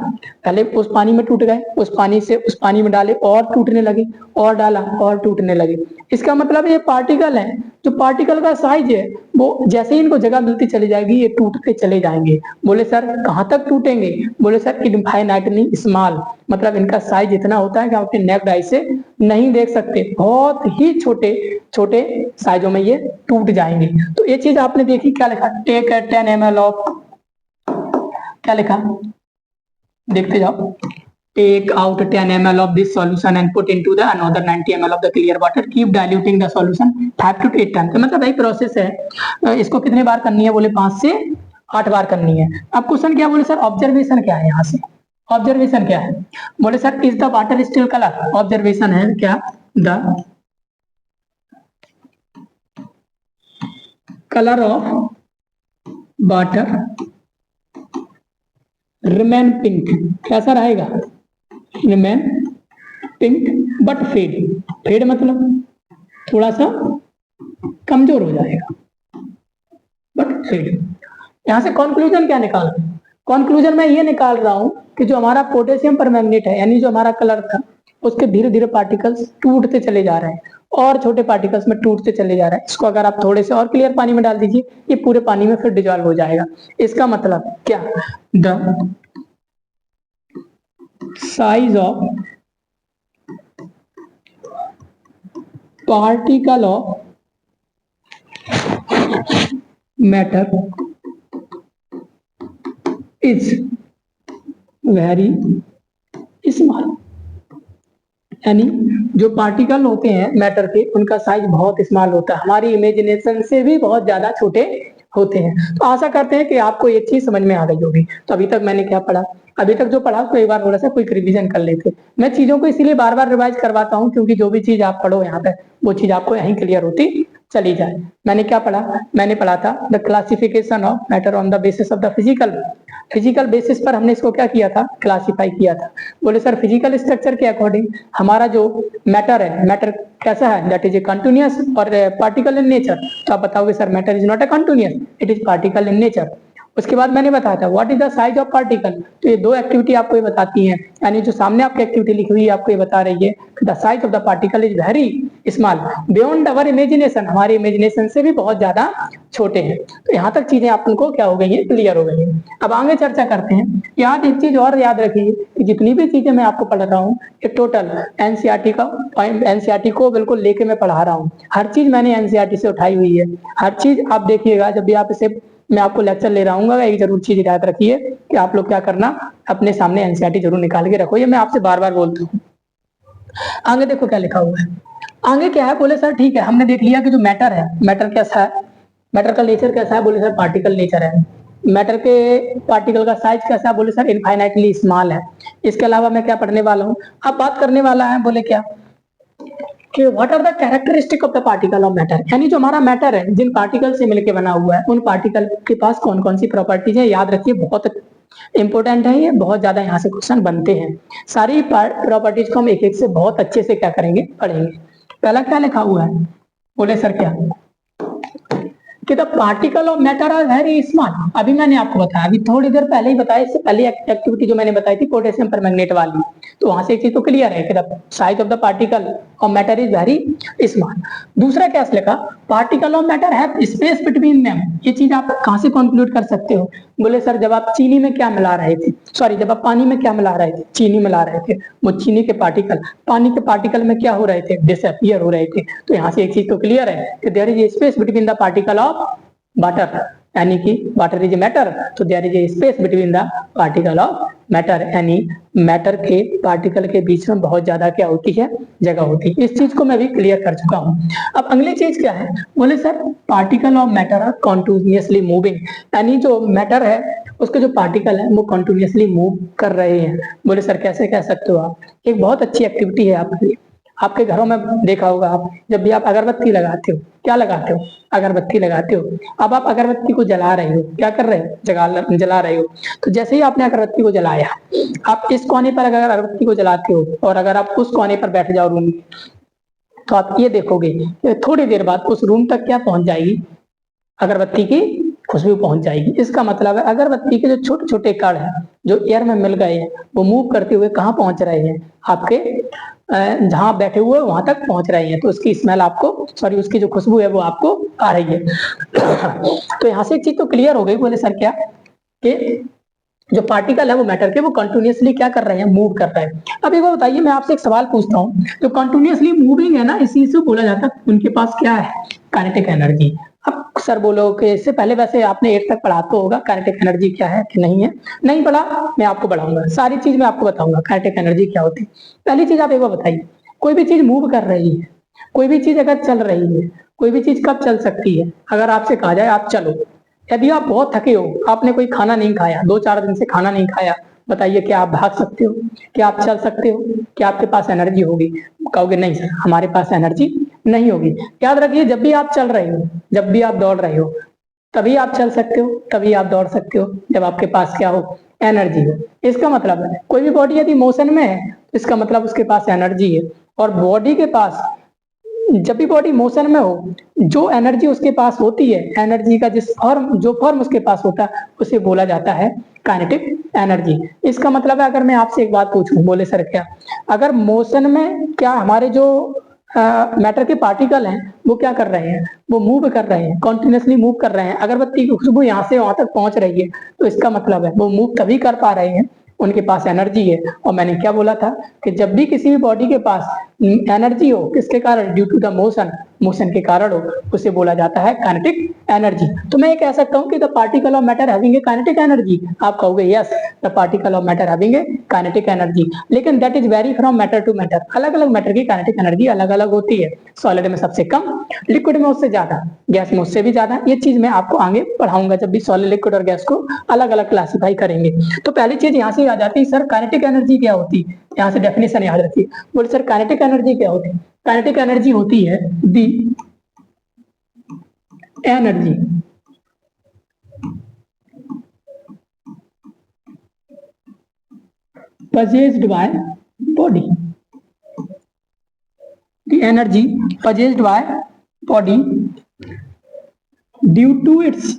पहले उस पानी में टूट गए, उस पानी से उस पानी में डाले और टूटने लगे, और डाला और टूटने लगे। इसका मतलब ये पार्टिकल है, जो पार्टिकल का साइज है वो जैसे ही इनको जगह मिलती चली जाएगी ये टूटते चले जाएंगे। बोले सर कहाँ तक टूटेंगे? बोले सर इनफाइनाइटली स्मॉल, मतलब इनका साइज इतना होता है कि आप अपने नेक्ड आई से नहीं देख सकते, बहुत ही छोटे छोटे साइजों में ये टूट जाएंगे। तो ये चीज आपने देखी, क्या लिखा, टेक 10 ml ऑफ, क्या लिखा, देखते जाओ, take out 10 ml of this solution and put into the another 90 ml of the clear water, keep diluting the solution 5 to 8 times। तो मतलब यही प्रोसेस है। इसको कितने बार करनी है? बोले 5 से 8 बार करनी है। अब क्वेश्चन क्या, बोले सर ऑब्जर्वेशन क्या है यहाँ से, ऑब्जर्वेशन क्या है? बोले sir is the water still colour, observation है क्या, the colour of water remain pink, कैसा रहेगा, remain pink but fade, fade मतलब थोड़ा सा कमजोर हो जाएगा, बट फेड। यहां से कंक्लूजन क्या निकाल, कंक्लूजन मैं ये निकाल रहा हूं कि जो हमारा पोटेशियम परमैंगनेट है, यानी जो हमारा कलर था, उसके धीरे धीरे पार्टिकल्स टूटते चले जा रहे हैं और छोटे पार्टिकल्स में टूटते चले जा रहे हैं। इसको अगर आप थोड़े से और क्लियर पानी में डाल दीजिए, ये पूरे पानी में फिर डिजॉल्व हो जाएगा। इसका मतलब क्या, the size of particle of matter is very small, यानी जो पार्टिकल होते हैं मैटर के, उनका साइज बहुत स्मॉल होता है, हमारी इमेजिनेशन से भी बहुत ज्यादा छोटे होते हैं। तो आशा करते हैं कि आपको ये चीज समझ में आ गई होगी। तो अभी तक मैंने क्या पढ़ा, अभी तक जो पढ़ा उसको एक बार थोड़ा सा क्विक रिवीजन कर लेते। मैं चीजों को इसीलिए बार बार रिवाइज करवाता हूँ क्योंकि जो भी चीज आप पढ़ो यहाँ पे वो चीज आपको यहीं क्लियर होती चली जाए। मैंने क्या पढ़ा, मैंने पढ़ा था the classification of matter on the basis of the physical basis पर हमने इसको क्या किया था, क्लासिफाई किया था। बोले सर फिजिकल स्ट्रक्चर के अकॉर्डिंग हमारा जो मैटर है, मैटर कैसा है, दैट इज ए कंटिन्यूअस और पार्टिकल इन नेचर। तो आप बताओगे sir matter is not a continuous, it is particle in nature. उसके बाद मैंने बताया था what is the size of particle. तो ये दो एक्टिविटी आपको ये बताती है, यानी जो सामने आपकी एक्टिविटी लिखी हुई है आपको ये बता रही है the size of the particle is very small beyond our imagination, हमारी इमेजिनेशन से भी बहुत ज्यादा छोटे हैं। तो यहाँ तक चीजें आपको क्या हो गई है, क्लियर हो गई है। अब आगे चर्चा करते हैं। याद एक चीज और याद रखिए कि जितनी भी चीजें मैं आपको पढ़ा रहा हूँ ये टोटल एनसीईआरटी को बिल्कुल लेके मैं पढ़ा रहा हूँ। हर चीज मैंने एनसीईआरटी से उठाई हुई है, हर चीज आप देखिएगा। जब भी आप इसे मैं आपको लेक्चर ले रहा हूँ, एक जरूर चीज याद रखिए कि आप लोग क्या करना, अपने सामने एनसीईआरटी जरूर निकाल के रखो। ये मैं आपसे बार बार बोलता हूँ। आगे देखो क्या लिखा हुआ है, आगे क्या है। बोले सर ठीक है, हमने देख लिया कि जो मैटर है, मैटर कैसा है, मैटर का नेचर कैसा है। बोले सर पार्टिकल नेचर है। मैटर के पार्टिकल का साइज कैसा है, बोले सर इनफाइनाइटली स्मॉल है। इसके अलावा मैं क्या पढ़ने वाला हूँ, अब बात करने वाला है, बोले क्या कि what are the characteristic of the particle of matter, यानी जो हमारा मैटर है जिन पार्टिकल से मिलकर बना हुआ है उन पार्टिकल के पास कौन कौन सी प्रॉपर्टीज है। याद रखिए बहुत इंपॉर्टेंट है ये, बहुत ज्यादा यहाँ से क्वेश्चन बनते हैं। सारी प्रॉपर्टीज को हम एक एक से बहुत अच्छे से क्या करेंगे, पढ़ेंगे। पहला क्या लिखा हुआ है, बोले सर क्या कि the particle of matter are very small. अभी मैंने आपको बताया, अभी थोड़ी देर पहले ही बताया, इससे पहले एक्टिविटी जो मैंने बताई थी पोटेशियम परमैंगनेट वाली, तो वहां से एक चीज तो क्लियर है कि the size of the particle of matter is very small. दूसरा क्या लिखा, particle of matter have space between them. ये चीज आप कहां से कंक्लूड कर सकते हो, बोले सर जब आप चीनी में क्या मिला रहे थे, सॉरी जब आप पानी में क्या मिला रहे थे, चीनी मिला रहे थे, वो चीनी के पार्टिकल पानी के पार्टिकल में क्या हो रहे थे, डिसअपियर हो रहे थे। तो यहाँ से एक चीज तो क्लियर है कि there is space between the particle of water, यानी कि वाटर इज मैटर, तो there is a space between the particle of matter, यानी मैटर के पार्टिकल के बीच में बहुत ज्यादा क्या होती है, जगह होती है। इस चीज को मैं भी क्लियर कर चुका हूँ। अब अगली चीज क्या है, बोले sir particle of matter are continuously moving, यानी जो मैटर है उसके जो पार्टिकल है वो कॉन्टिन्यूअसली मूव कर रहे हैं। बोले सर कैसे कह सकते हो आप, एक बहुत अच्छी एक्टिविटी है आपके लिए। आपके घरों में देखा होगा, आप जब भी आप अगरबत्ती लगाते हो, क्या लगाते हो, अगरबत्ती लगाते हो। अब आप अगरबत्ती को जला रहे हो, क्या कर रहे हो, जला रहे हो। तो जैसे ही आपने अगरबत्ती को जलाया, आप इस कोने पर अगर अगरबत्ती को जलाते हो और अगर आप उस कोने पर बैठ जाओ रूम में, तो आप ये देखोगे थोड़ी देर बाद उस रूम तक क्या पहुंच जाएगी, अगरबत्ती की खुशबू पहुंच जाएगी। इसका मतलब है अगरबत्ती के जो छोटे छोटे कण हैं जो एयर में मिल गए हैं वो मूव करते हुए कहाँ पहुंच रहे हैं, आपके जहां बैठे हुए वहां तक पहुंच रहे हैं, तो उसकी स्मेल आपको, सॉरी उसकी जो खुशबू है वो आपको आ रही है। तो यहाँ से एक चीज तो क्लियर हो गई। बोले सर क्या, कि जो पार्टिकल है वो मैटर के वो कंटिन्यूअसली क्या कर रहे हैं, मूव कर रहे हैं। अब एक बार बताइए, मैं आपसे एक सवाल पूछता हूँ, जो कंटिन्यूअसली मूविंग है ना, इसी से बोला जाता है उनके पास क्या है, काइनेटिक एनर्जी। अब सर बोलो कि इससे पहले वैसे आपने 8 तक पढ़ा तो होगा काइनेटिक एनर्जी क्या है कि नहीं है, नहीं पढ़ा, मैं आपको पढ़ाऊंगा, सारी चीज मैं आपको बताऊंगा काइनेटिक एनर्जी क्या होती है। पहली चीज आप एक बार बताइए, कोई भी चीज मूव कर रही है, कोई भी चीज अगर चल रही है, कोई भी चीज कब चल सकती है, अगर आपसे कहा जाए आप चलो, यदि आप बहुत थके हो, आपने कोई खाना नहीं खाया, 2-4 दिन से खाना नहीं खाया, बताइए क्या आप भाग सकते हो, क्या आप चल सकते हो, क्या आपके पास एनर्जी होगी? कहोगे नहीं सर हमारे पास एनर्जी नहीं होगी। याद रखिए, जब भी आप चल रहे हो, जब भी आप दौड़ रहे हो, तभी आप चल सकते हो, तभी आप दौड़ सकते हो जब आपके पास क्या हो, एनर्जी हो। इसका मतलब है कोई भी बॉडी यदि मोशन में है, इसका मतलब उसके पास एनर्जी है। और बॉडी के पास, जब भी बॉडी मोशन में हो, जो एनर्जी उसके पास होती है, एनर्जी का जिस फॉर्म, जो फॉर्म उसके पास होता है, उसे बोला जाता है काइनेटिक एनर्जी। इसका मतलब है, अगर मैं आपसे एक बात पूछूं, बोले सर क्या, अगर मोशन में क्या हमारे जो मैटर के पार्टिकल हैं वो क्या कर रहे हैं, वो मूव कर रहे हैं, कॉन्टिन्यूसली मूव कर रहे हैं, अगरबत्ती की खुशबू यहाँ से वहां तक पहुंच रही है, तो इसका मतलब है वो मूव तभी कर पा रहे हैं, उनके पास एनर्जी है। और मैंने क्या बोला था कि जब भी किसी भी बॉडी के पास एनर्जी हो, किसके कारण, due to the motion, motion के कारण हो, उसे बोला जाता है काइनेटिक एनर्जी। तो मैं ये कह सकता हूँ कि the particle of matter having a kinetic energy, आप कहोगे yes the particle of matter having a kinetic energy, लेकिन that is very from matter to matter, अलग अलग मैटर की काइनेटिक एनर्जी अलग अलग होती है। सॉलिड में सबसे कम, लिक्विड में उससे ज्यादा, गैस में उससे भी ज्यादा। ये चीज मैं आपको आगे पढ़ाऊंगा जब भी सॉलिड, लिक्विड और गैस को अलग अलग क्लासीफाई करेंगे। तो पहली चीज यहाँ से आ जाती है, सर काइनेटिक एनर्जी क्या होती है, यहाँ से डेफिनेशन याद रखिए। बोले सर काइनेटिक एनर्जी क्या होती है, काइनेटिक एनर्जी होती है दी energy possessed by body, the energy possessed by body due to its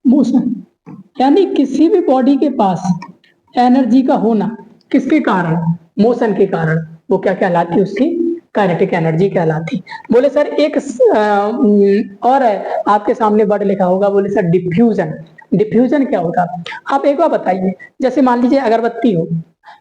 motion. यानी किसी भी बॉडी के पास एनर्जी का होना, किसके कारण, मोशन के कारण, वो क्या कहलाती है, उसकी काइनेटिक एनर्जी कहलाती। बोले सर एक और है, आपके सामने वर्ड लिखा होगा, बोले सर डिफ्यूजन। डिफ्यूजन क्या होता है, आप एक बार बताइए, जैसे मान लीजिए अगरबत्ती हो,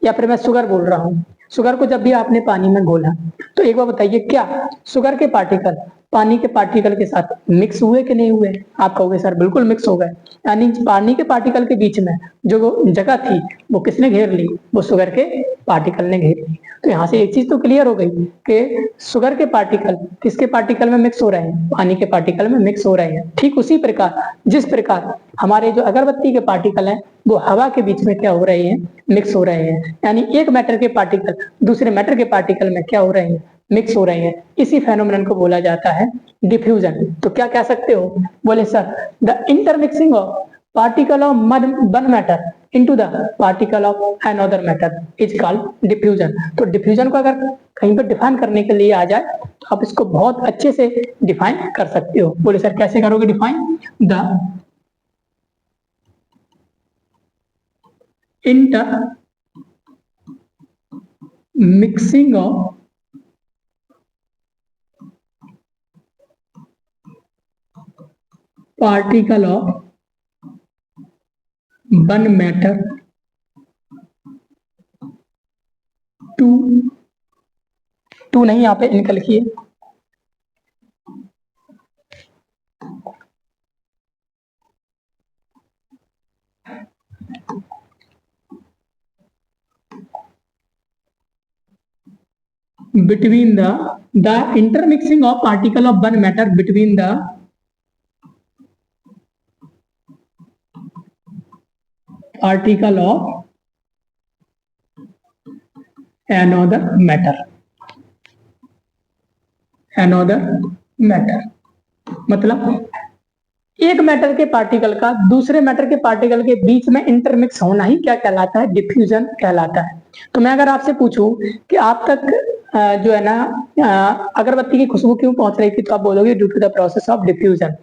या फिर मैं शुगर बोल रहा हूँ, शुगर को जब भी आपने पानी में घोला, तो एक बार बताइए क्या शुगर के पार्टिकल पानी के पार्टिकल के साथ मिक्स हुए कि नहीं हुए? आप कहोगे सर बिल्कुल मिक्स हो गए। यानी पानी के पार्टिकल के बीच में जो जगह थी वो किसने घेर ली, वो शुगर के पार्टिकल ने घेर ली। तो यहाँ से एक चीज तो क्लियर हो गई कि शुगर के पार्टिकल किसके पार्टिकल में मिक्स हो रहे हैं, पानी के पार्टिकल में मिक्स हो रहे हैं। ठीक उसी प्रकार, जिस प्रकार हमारे जो अगरबत्ती के पार्टिकल हैं वो हवा के बीच में क्या हो रहे हैं, मिक्स हो रहे हैं। यानी एक मैटर के पार्टिकल दूसरे मैटर के पार्टिकल में क्या हो रहे हैं, मिक्स हो रहे हैं। इसी फेनोमेनन को बोला जाता है डिफ्यूजन। तो क्या कह सकते हो, बोले sir the intermixing of particle of one matter into the particle of another matter is called diffusion। तो डिफ्यूजन को अगर कहीं पर डिफाइन करने के लिए आ जाए तो आप इसको बहुत अच्छे से डिफाइन कर सकते हो। बोले सर कैसे करोगे define, the intermixing of particle of one matter to नहीं, यहाँ पे इनका लिखिए, between the intermixing of particle of one matter between the particle of another matter मतलब एक मैटर के पार्टिकल का दूसरे मैटर के पार्टिकल के बीच में इंटरमिक्स होना ही क्या कहलाता है, डिफ्यूजन कहलाता है। तो मैं अगर आपसे पूछूं कि आप तक जो है ना अगरबत्ती की खुशबू क्यों पहुंच रही थी, तो आप बोलोगे due to the process of diffusion.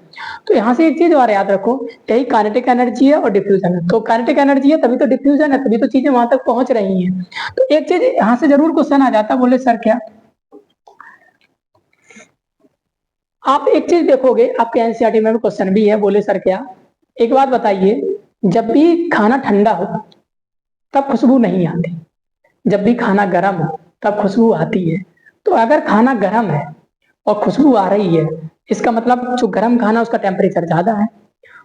तो यहाँ से एक चीज और याद रखो, यही काइनेटिक एनर्जी है और डिफ्यूजन है। तो काइनेटिक एनर्जी है तभी तो डिफ्यूजन है, तभी तो चीजें वहां तक पहुंच रही हैं। तो एक चीज यहाँ से जरूर क्वेश्चन आ जाता, बोले सर क्या, आप एक चीज देखोगे आपके एनसीईआरटी में क्वेश्चन भी है, बोले सर क्या, एक बात बताइए, जब भी खाना ठंडा हो तब खुशबू नहीं आती, जब भी खाना गर्म हो तब खुशबू आती है। तो अगर खाना गर्म है और खुशबू आ रही है, इसका मतलब जो गर्म खाना उसका टेम्परेचर ज्यादा है,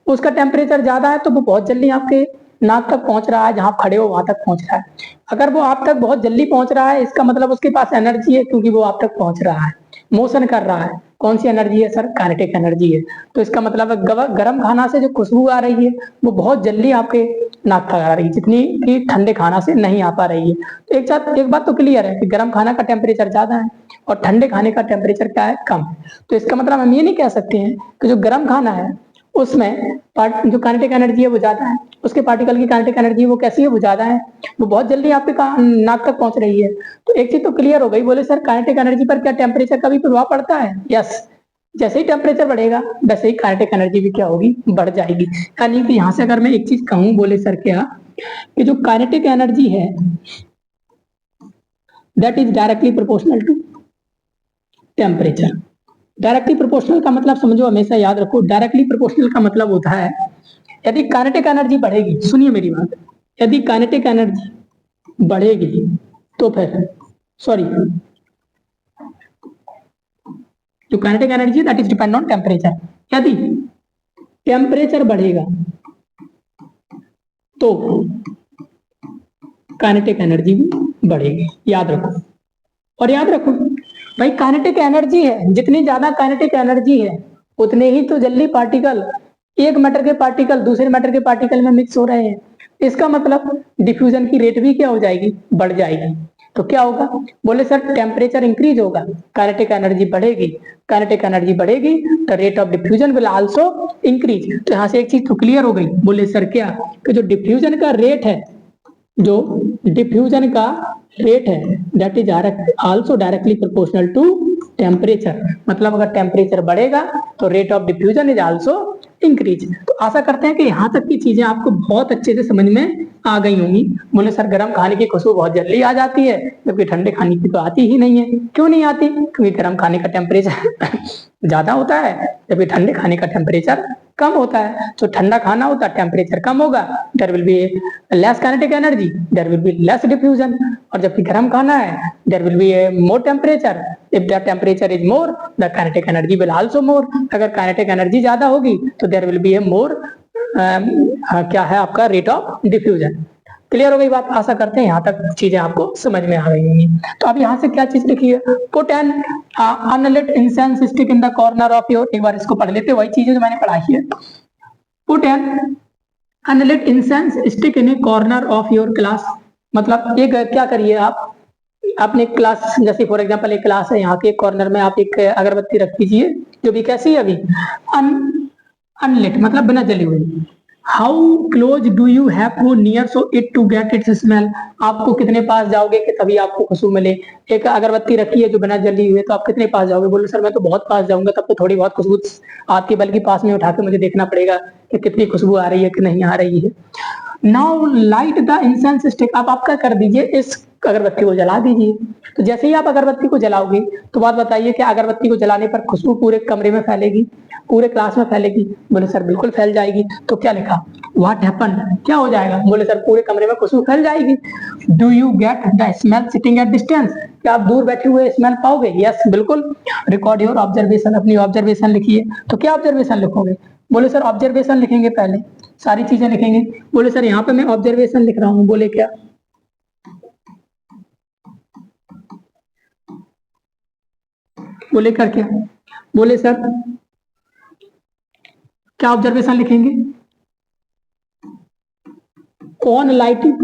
उसका टेम्परेचर ज्यादा है तो वो बहुत जल्दी आपके नाक तक पहुंच रहा है, जहां आप खड़े हो वहां तक पहुंच रहा है। अगर वो आप तक बहुत जल्दी पहुंच रहा है, इसका मतलब उसके पास एनर्जी है, क्योंकि वो आप तक पहुंच रहा है, मोशन कर रहा है। कौन सी एनर्जी है सर, काइनेटिक एनर्जी है। तो इसका मतलब है गर्म खाना से जो खुशबू आ रही है वो बहुत जल्दी आपके नाक तक आ रही है, जितनी कि ठंडे खाना से नहीं आ पा रही है। तो एक बात तो क्लियर है कि गर्म खाना का टेम्परेचर ज्यादा है और ठंडे खाने का टेम्परेचर क्या है, कम है। तो इसका मतलब हम ये नहीं कह सकते हैं कि जो गर्म खाना है उसमें जो काइनेटिक एनर्जी है वो ज्यादा है, उसके पार्टिकल की काइनेटिक एनर्जी वो कैसी है, वो ज्यादा है, वो बहुत जल्दी आपके नाक तक पहुंच रही है। तो एक चीज तो क्लियर हो गई, बोले सर काइनेटिक एनर्जी पर क्या टेम्परेचर का भी प्रभाव पड़ता है, यस। जैसे ही टेम्परेचर बढ़ेगा वैसे ही काइनेटिक एनर्जी भी क्या होगी, बढ़ जाएगी। यानी कि यहाँ से अगर मैं एक चीज कहूँ, बोले सर क्या, कि जो काइनेटिक एनर्जी है that is directly proportional to temperature. Directly proportional का मतलब समझो, हमेशा याद रखो, डायरेक्टली प्रोपोर्शनल का मतलब होता है यदि काइनेटिक एनर्जी बढ़ेगी, सुनिए मेरी बात, यदि काइनेटिक एनर्जी बढ़ेगी तो फिर, सॉरी, जो kinetic energy that is depend on temperature, यदि टेम्परेचर बढ़ेगा तो काइनेटिक एनर्जी भी बढ़ेगी, याद रखो। और याद रखो भाई, काइनेटिक एनर्जी है, जितनी ज्यादा काइनेटिक एनर्जी है उतने ही तो जल्दी पार्टिकल, एक मैटर के पार्टिकल दूसरे मैटर के पार्टिकल में मिक्स हो रहे हैं। इसका मतलब डिफ्यूजन की रेट भी क्या हो जाएगी, बढ़ जाएगी। तो क्या होगा, बोले सर टेम्परेचर इंक्रीज होगा, काइनेटिक एनर्जी बढ़ेगी, काइनेटिक एनर्जी बढ़ेगी the rate of diffusion will also increase. तो यहां से एक चीज तो क्लियर हो गई, बोले सर क्या, कि जो डिफ्यूजन का रेट है, जो डिफ्यूजन का रेट है that is also directly proportional to temperature. मतलब अगर टेम्परेचर बढ़ेगा तो rate of diffusion is also increase. तो आशा करते हैं कि यहाँ तक की चीजें आपको बहुत अच्छे से समझ में आ गई होंगी। बोले सर गर्म खाने की खुशबू बहुत जल्दी आ जाती है, जबकि ठंडे खाने की तो आती ही नहीं है। क्यों नहीं आती, क्योंकि गर्म खाने का टेम्परेचर ज्यादा होता है, जबकि ठंडे खाने का टेम्परेचर कम होता है। तो ठंडा खाना होता है, टेम्परेचर कम होगा, there will be less kinetic energy, there will be less diffusion. और जबकि गर्म खाना है, there will be more temperature, if the temperature is more the kinetic energy will also more. अगर काइनेटिक एनर्जी ज्यादा होगी तो there will be a more क्या है आपका रेट ऑफ डिफ्यूजन। क्लियर हो गई बात, आशा करते हैं यहाँ तक चीजें आपको समझ में आ गई होंगी। तो अब यहाँ से क्या चीज लिखी है, put an unlit incense stick in the corner of your, एक बार इसको पढ़ लेते, वही चीजें जो मैंने पढ़ाई है। Put an unlit incense stick in a corner of your class. मतलब एक क्या करिए आप अपने क्लास, जैसे फॉर एग्जांपल एक क्लास है, यहाँ के कॉर्नर में आप एक अगरबत्ती रख दीजिए, जो भी कैसी है अभी अनलिट मतलब बिना जली हुई। How close do you have to near so it to get its smell. आपको कितने पास जाओगे कि तभी आपको खुशबू मिले। एक अगरबत्ती रखी है जो बिना जली हुई है, तो आप कितने पास जाओगे, बोले सर मैं तो बहुत पास जाऊंगा, तब तो थोड़ी बहुत खुशबू आती है, बल्कि पास में उठा के मुझे देखना पड़ेगा कि कितनी खुशबू आ रही है कि नहीं आ रही है। Now light the incense stick, आप क्या कर दीजिए, इस अगरबत्ती को जला दीजिए। तो जैसे ही आप अगरबत्ती को जलाओगे, तो बात बताइए कि अगरबत्ती को जलाने पर खुशबू पूरे कमरे में फैलेगी, पूरे क्लास में फैलेगी, बोले सर बिल्कुल फैल जाएगी। तो क्या लिखा, व्हाट हैपन, क्या हो जाएगा, बोले सर पूरे कमरे में खुशबू फैल जाएगी। Do you get the smell sitting at distance, क्या आप दूर बैठे हुए स्मेल पाओगे, यस बिल्कुल। रिकॉर्ड योर ऑब्जर्वेशन, अपनी ऑब्जर्वेशन लिखिए। तो क्या ऑब्जर्वेशन लिखोगे, बोले सर ऑब्जर्वेशन लिखेंगे, पहले सारी चीजें लिखेंगे। बोले सर यहाँ पे मैं ऑब्जर्वेशन लिख रहा हूँ, बोले क्या, बोले कर क्या, बोले सर क्या ऑब्जर्वेशन लिखेंगे, ऑन लाइटिंग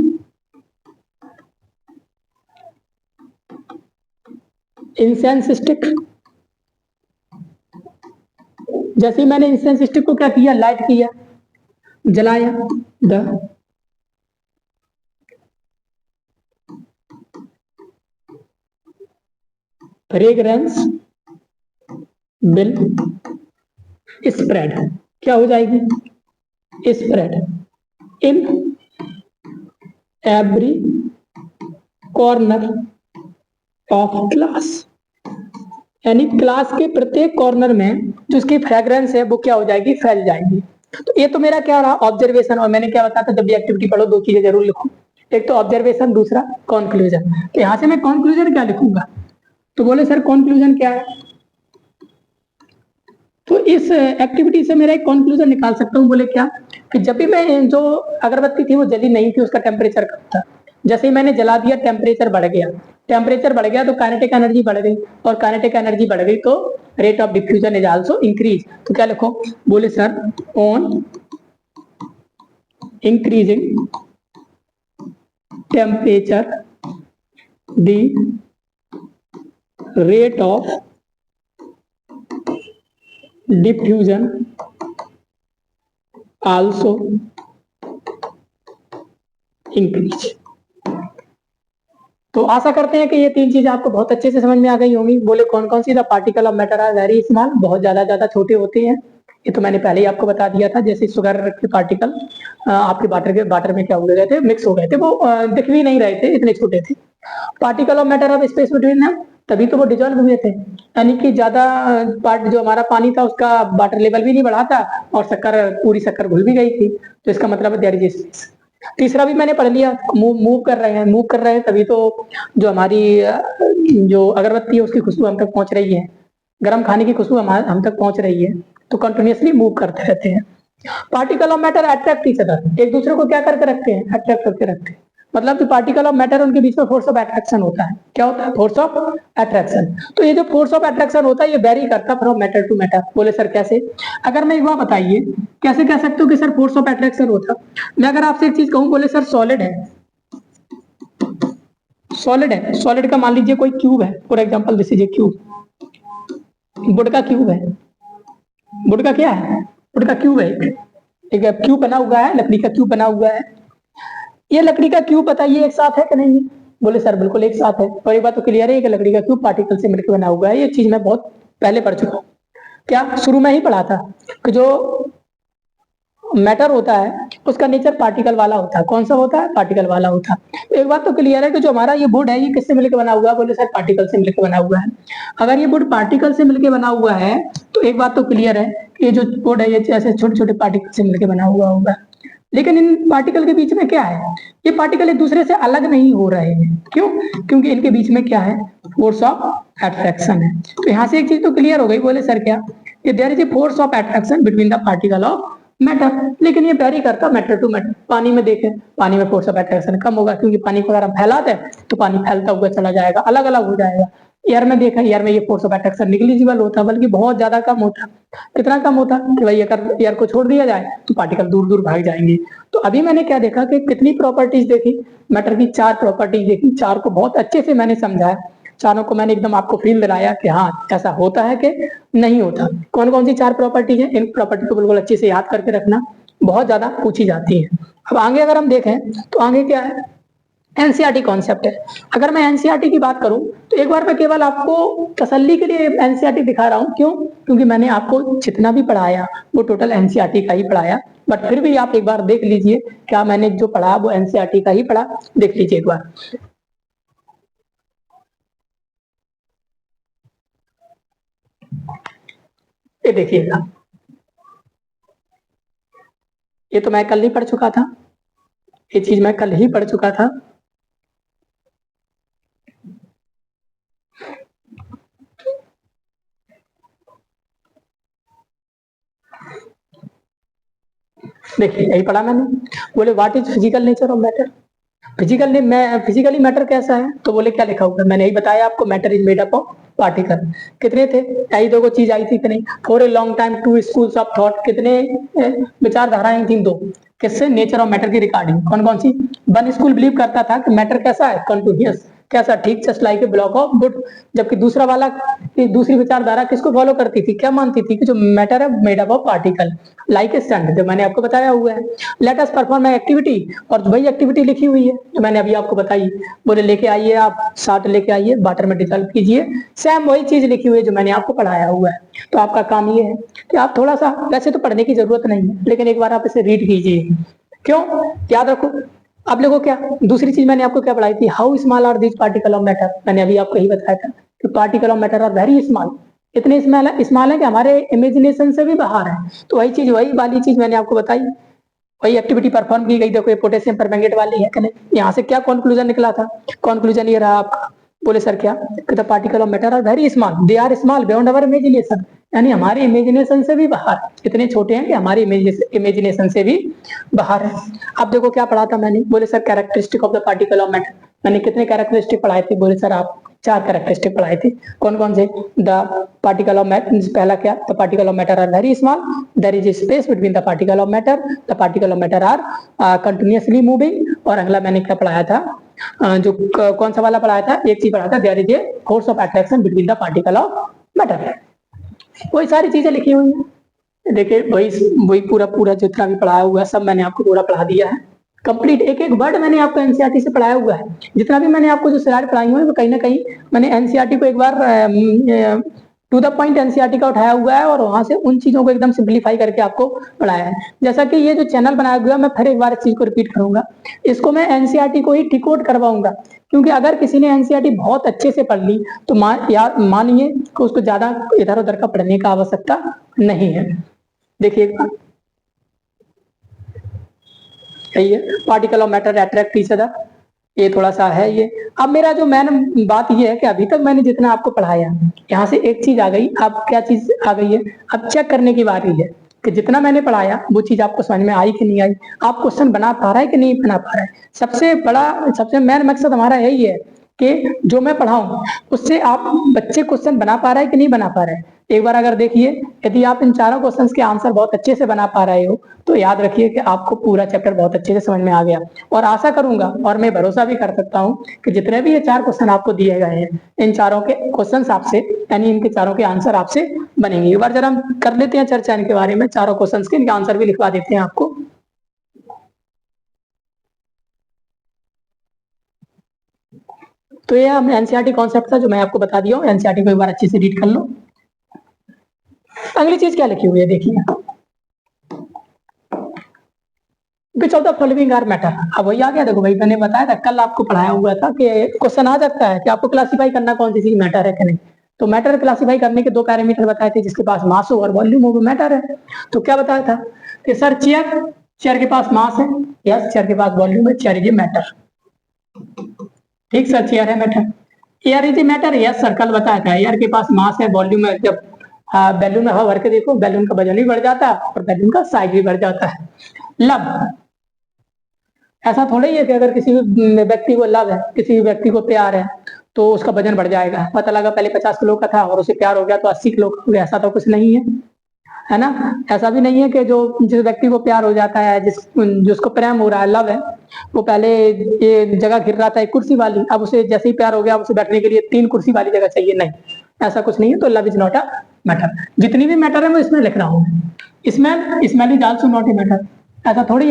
इंसेंस स्टिक। जैसे ही मैंने इंसेंस स्टिक को क्या किया, लाइट किया, जलाया, द फ्रेग्रेंस विल स्प्रेड, क्या हो जाएगी, spread in every corner of class, यानी क्लास के प्रत्येक कॉर्नर में जो उसकी फ्रेग्रेंस है वो क्या हो जाएगी, फैल जाएगी। तो ये तो मेरा क्या रहा, ऑब्जर्वेशन। और मैंने क्या बताया था, जब भी एक्टिविटी पढ़ो दो चीजें जरूर लिखो, एक तो ऑब्जर्वेशन, दूसरा कॉन्क्लूजन। तो यहां से मैं कॉन्क्लूजन क्या लिखूंगा, तो बोले सर कॉन्क्लूजन क्या है, तो इस एक्टिविटी से मेरा एक कॉन्क्लूजन निकाल सकता हूँ। बोले क्या, कि जब भी मैं, जो अगरबत्ती थी वो जली नहीं थी, उसका टेम्परेचर कम था, जैसे ही मैंने जला दिया टेम्परेचर बढ़ गया, टेम्परेचर बढ़ गया तो काइनेटिक एनर्जी बढ़ गई, और काइनेटिक एनर्जी बढ़ गई तो rate of diffusion is also increase. तो क्या लिखो, बोले sir on increasing temperature the rate of diffusion also increase. तो आशा करते हैं कि ये तीन चीजें आपको बहुत अच्छे से समझ में आ गई होंगी। बोले कौन कौन सी, the particle of matter are very small, बहुत ज्यादा छोटे होते हैं, ये तो मैंने पहले ही आपको बता दिया था। जैसे शुगर के पार्टिकल आपके वाटर में क्या हो गए थे, मिक्स हो गए थे, वो दिख भी नहीं रहे थे, इतने छोटे थे। Particle of matter of space between them, तभी तो वो डिजॉल्व हुए थे, यानी कि ज्यादा पार्ट जो हमारा पानी था उसका वाटर लेवल भी नहीं बढ़ा था, और शक्कर, पूरी शक्कर घुल भी गई थी, तो इसका मतलब है देयर इज स्पेस। तीसरा भी मैंने पढ़ लिया, मूव कर रहे हैं तभी तो जो हमारी जो अगरबत्ती है उसकी खुशबू हम तक पहुंच रही है, गर्म खाने की खुशबू हम तक पहुंच रही है, तो कंटिन्यूअसली मूव करते रहते हैं। Particle of matter attract each other, एक दूसरे को क्या करके रखते हैं, अट्रैक्ट करके रखते हैं। मतलब जो पार्टिकल ऑफ मैटर उनके बीच में फोर्स ऑफ अट्रैक्शन होता है, क्या होता है, फोर्स ऑफ अट्रैक्शन। तो ये जो फोर्स ऑफ अट्रैक्शन होता है ये वेरी करता है फ्रॉम मैटर टू मैटर। बोले सर कैसे, अगर मैं एक बार बताइए कैसे कह सकते हो कि सर फोर्स ऑफ अट्रैक्शन होता, मैं अगर आपसे एक चीज कहूं, बोले सर सॉलिड है, सॉलिड का मान लीजिए कोई क्यूब है, for example this is a cube, would का क्यूब है, वुड का क्या है, वुड का क्यूब है, एक क्यूब बना हुआ है, लकड़ी का क्यूब बना हुआ है। ये लकड़ी का क्यूब बताइए एक साथ है कि नहीं, बोले सर बिल्कुल एक साथ है। और एक बात तो क्लियर है कि लकड़ी का क्यूब पार्टिकल से मिलकर बना हुआ है, ये चीज मैं बहुत पहले पढ़ चुका हूँ, क्या शुरू में ही पढ़ा था कि जो मैटर होता है उसका नेचर पार्टिकल वाला होता है। कौन सा होता है, पार्टिकल वाला होता है। तो एक बात तो क्लियर है कि जो हमारा ये वुड है ये किससे मिलकर बना हुआ है, बोले सर पार्टिकल से मिलकर बना हुआ है। अगर ये वुड पार्टिकल से मिलकर बना हुआ है तो एक बात तो क्लियर है कि ये जो वुड है ये ऐसे छोटे छोटे पार्टिकल से मिलकर बना हुआ होगा। लेकिन इन पार्टिकल के बीच में क्या है, ये पार्टिकल एक दूसरे से अलग नहीं हो रहे हैं, क्यों, क्योंकि इनके बीच में क्या है, फोर्स ऑफ अट्रैक्शन है। तो यहाँ से एक चीज तो क्लियर हो गई, बोले सर क्या, कि there is a force of attraction between the particle of matter. लेकिन ये वेरी करता मैटर टू मैटर। पानी में देखें, पानी में फोर्स ऑफ अट्रैक्शन कम होगा, क्योंकि पानी को अगर हम फैलाते हैं तो पानी फैलता हुआ चला जाएगा, अलग अलग हो जाएगा। एयर में देखा, एयर में ये फोर्स ऑफ अट्रैक्शन निग्लिजिबल होता, बल्कि बहुत ज्यादा कम होता। कितना कम होता कि भाई अगर एयर को छोड़ दिया जाए तो पार्टिकल दूर दूर भाग जाएंगे। तो अभी मैंने क्या देखा कि कितनी प्रॉपर्टीज देखी, मैटर की 4 प्रॉपर्टीज देखी, 4 को बहुत अच्छे से मैंने समझा, चारों को मैंने एकदम आपको फील दिलाया कि हाँ ऐसा होता है कि नहीं होता। कौन कौन सी 4 प्रॉपर्टी है, इन प्रॉपर्टी को बिल्कुल अच्छे से याद करके रखना, बहुत ज्यादा पूछी जाती है। अब आगे अगर हम देखें तो आगे क्या है, एनसीईआरटी कॉन्सेप्ट है। अगर मैं एनसीईआरटी की बात करूं तो एक बार मैं केवल आपको तसल्ली के लिए एनसीईआरटी दिखा रहा हूं, क्यों, क्योंकि मैंने आपको जितना भी पढ़ाया वो टोटल एनसीईआरटी का ही पढ़ाया। बट फिर भी आप एक बार देख लीजिए, क्या मैंने जो पढ़ा वो एनसीईआरटी का ही पढ़ा, देख लीजिए एक बार। ये देखिएगा, ये तो मैं कल ही पढ़ चुका था, ये चीज मैं कल ही पढ़ चुका था। देखिए यही पढ़ा मैंने, बोले what is physical nature of matter. Physically matter कैसा है, तो बोले क्या लिखा हुआ है, मैंने यही बताया आपको, matter is made up of particle. कितने थे, यही दो चीज आई थी कि नहीं, for a long time two schools of thought, कितने विचारधाराएं थी, 2, किससे, नेचर ऑफ मैटर की रिगार्डिंग। कौन कौन सी, वन स्कूल बिलीव करता था कि मैटर कैसा है, कंटिन्यूअस, कैसा? ठीक, just like a block of would. जबकि दूसरा वाला, दूसरी विचारधारा किसको फॉलो करती थी, क्या मानती थी कि जो मैटर है made up of particle like a sand, जो मैंने आपको बताया हुआ है। Let us perform an activity, और वही एक्टिविटी लिखी हुई है जो मैंने अभी आपको बताई। बोले लेके आइए आप साल्ट लेके आइए, वाटर में डिसॉल्व कीजिए, सेम वही चीज लिखी हुई है जो मैंने आपको पढ़ाया हुआ है। तो आपका काम ये है कि आप थोड़ा सा, वैसे तो पढ़ने की जरूरत नहीं है, लेकिन एक बार आप इसे रीड कीजिए। क्यों? याद रखो। अब देखो क्या दूसरी चीज मैंने आपको क्या पढ़ाई थी, how small are these particle of matter. मैंने अभी आपको यही बताया था कि particle of matter are very small, इतने स्मॉल है कि हमारे इमेजिनेशन से भी बाहर है। तो वही चीज, वही वाली चीज मैंने आपको बताई, वही एक्टिविटी परफॉर्म की गई। देखो ये पोटेशियम परमैंगनेट वाली है कि नहीं, यहाँ से क्या कंक्लूजन निकला था? कंक्लूजन ये रहा आपका। बोले सर क्या? The particle of matter are very small, they are small beyond our imagination, यानी हमारे इमेजिनेशन से भी बाहर, इतने छोटे हैं कि हमारी इमेजिनेशन से भी बाहर है। अब देखो क्या पढ़ा था मैंने। बोले sir characteristic of the particle of matter. मैंने कितने कैरेक्टरिस्टिक पढ़ाए थे? बोले सर आप 4 कैरेक्टरिस्टिक पढ़ाए थे। कौन कौन से? द पार्टिकल ऑफ मैटर, पहला क्या? The particle of matter are very small, there is space between the particle of matter, the particle of matter are continuously moving, और अगला मैंने क्या पढ़ाया था? जो कौन सा वाला पढ़ाया था? एक चीज पढ़ाया था, there is a force of attraction between the particle of matter. वही सारी चीजें लिखी हुई हैं। देखिए वही पूरा जितना भी पढ़ाया हुआ है सब मैंने आपको पूरा पढ़ा दिया है कंप्लीट। एक एक वर्ड मैंने आपको एनसीईआरटी से पढ़ाया हुआ है। जितना भी मैंने आपको जो स्लाइड पढ़ाई हुई है वो कहीं ना कहीं मैंने एनसीईआरटी को एक बार टू द पॉइंट एनसीईआरटी का उठाया हुआ है, और वहां से उन चीजों को एकदम सिंप्लीफाई करके आपको पढ़ाया है। जैसा कि ये जो चैनल बनाया हुआ है, मैं फिर एक बार इस चीज को रिपीट करूंगा, इसको मैं एनसीईआरटी को ही डिकोड करवाऊंगा, क्योंकि अगर किसी ने एनसीईआरटी बहुत अच्छे से पढ़ ली तो मानिए कि उसको ज्यादा इधर उधर का पढ़ने का आवश्यकता नहीं है। देखिए एक बार, यही है particle of matter attract each other, ये थोड़ा सा है ये। अब मेरा जो मैंने बात ये है कि अभी तक मैंने जितना आपको पढ़ाया, यहाँ से एक चीज आ गई। अब क्या चीज आ गई है? अब चेक करने की बारी है कि जितना मैंने पढ़ाया वो चीज आपको समझ में आई कि नहीं आई, आप क्वेश्चन बना पा रहा है कि नहीं बना पा रहा है। सबसे मेन मकसद हमारा यही है कि जो मैं पढ़ाऊं उससे आप बच्चे क्वेश्चन बना पा रहा है कि नहीं बना पा रहे हैं। एक बार अगर देखिए, यदि आप इन चारों क्वेश्चंस के आंसर बहुत अच्छे से बना पा रहे हो तो याद रखिए कि आपको पूरा चैप्टर बहुत अच्छे से समझ में आ गया। और आशा करूंगा और मैं भरोसा भी कर सकता हूं कि जितने भी ये 4 क्वेश्चन आपको दिए गए हैं, इन चारों के क्वेश्चन आपसे, यानी इनके चारों के आंसर आपसे बनेंगे। एक बार जरा हम कर लेते हैं चर्चा इनके बारे में, चारों क्वेश्चन के, इनके आंसर भी लिखवा देते हैं आपको। तो ये हम एनसीईआरटी कॉन्सेप्ट था जो मैं आपको बता दिया हूँ। एनसीईआरटी को एक बार अच्छे से रीड कर लो। अगली चीज क्या लिखी हुई है देखिए, which of the following are matter. अब वही आ गया। देखो भाई मैंने बताया था, कल आपको पढ़ाया हुआ था कि क्वेश्चन आ सकता है कि आपको क्लासिफाई करना कौन सी चीज मैटर है कि नहीं। तो मैटर क्लासिफाई करने के 2 पैरामीटर बताए थे, जिसके पास मास हो और वॉल्यूम हो वो मैटर है। तो क्या बताया था कि सर चेयर के पास मास है, यस, चेयर के पास वॉल्यूम है, चेयर इज ए मैटर। ठीक सर, चेयर है matter. Air is a matter, yes sir, कल बताया था एयर के पास मास है, वॉल्यूम है। जब बैलून में हवा भर के देखो, बैलून का वजन भी बढ़ जाता है और बैलून का साइज भी बढ़ जाता है। लव, ऐसा थोड़ा ही है कि अगर किसी व्यक्ति को लव है, किसी व्यक्ति को प्यार है तो उसका वजन बढ़ जाएगा। पता लगा पहले 50 किलो का था और उसे प्यार हो गया तो 80 किलो का हो गया, ऐसा तो कुछ नहीं है ना। ऐसा भी नहीं है कि जिस व्यक्ति को प्यार हो जाता है, जिसको प्रेम हो रहा है, लव है, वो पहले ये जगह घिर रहा था एक कुर्सी वाली, अब उसे जैसे ही प्यार हो गया उसे बैठने के लिए 3 कुर्सी वाली जगह चाहिए, नहीं, ऐसा कुछ नहीं है। तो love is not a matter. जितनी भी मैटर है मैं इसमें लिख रहा हूँ। Smell is also not a matter, ऐसा थोड़ी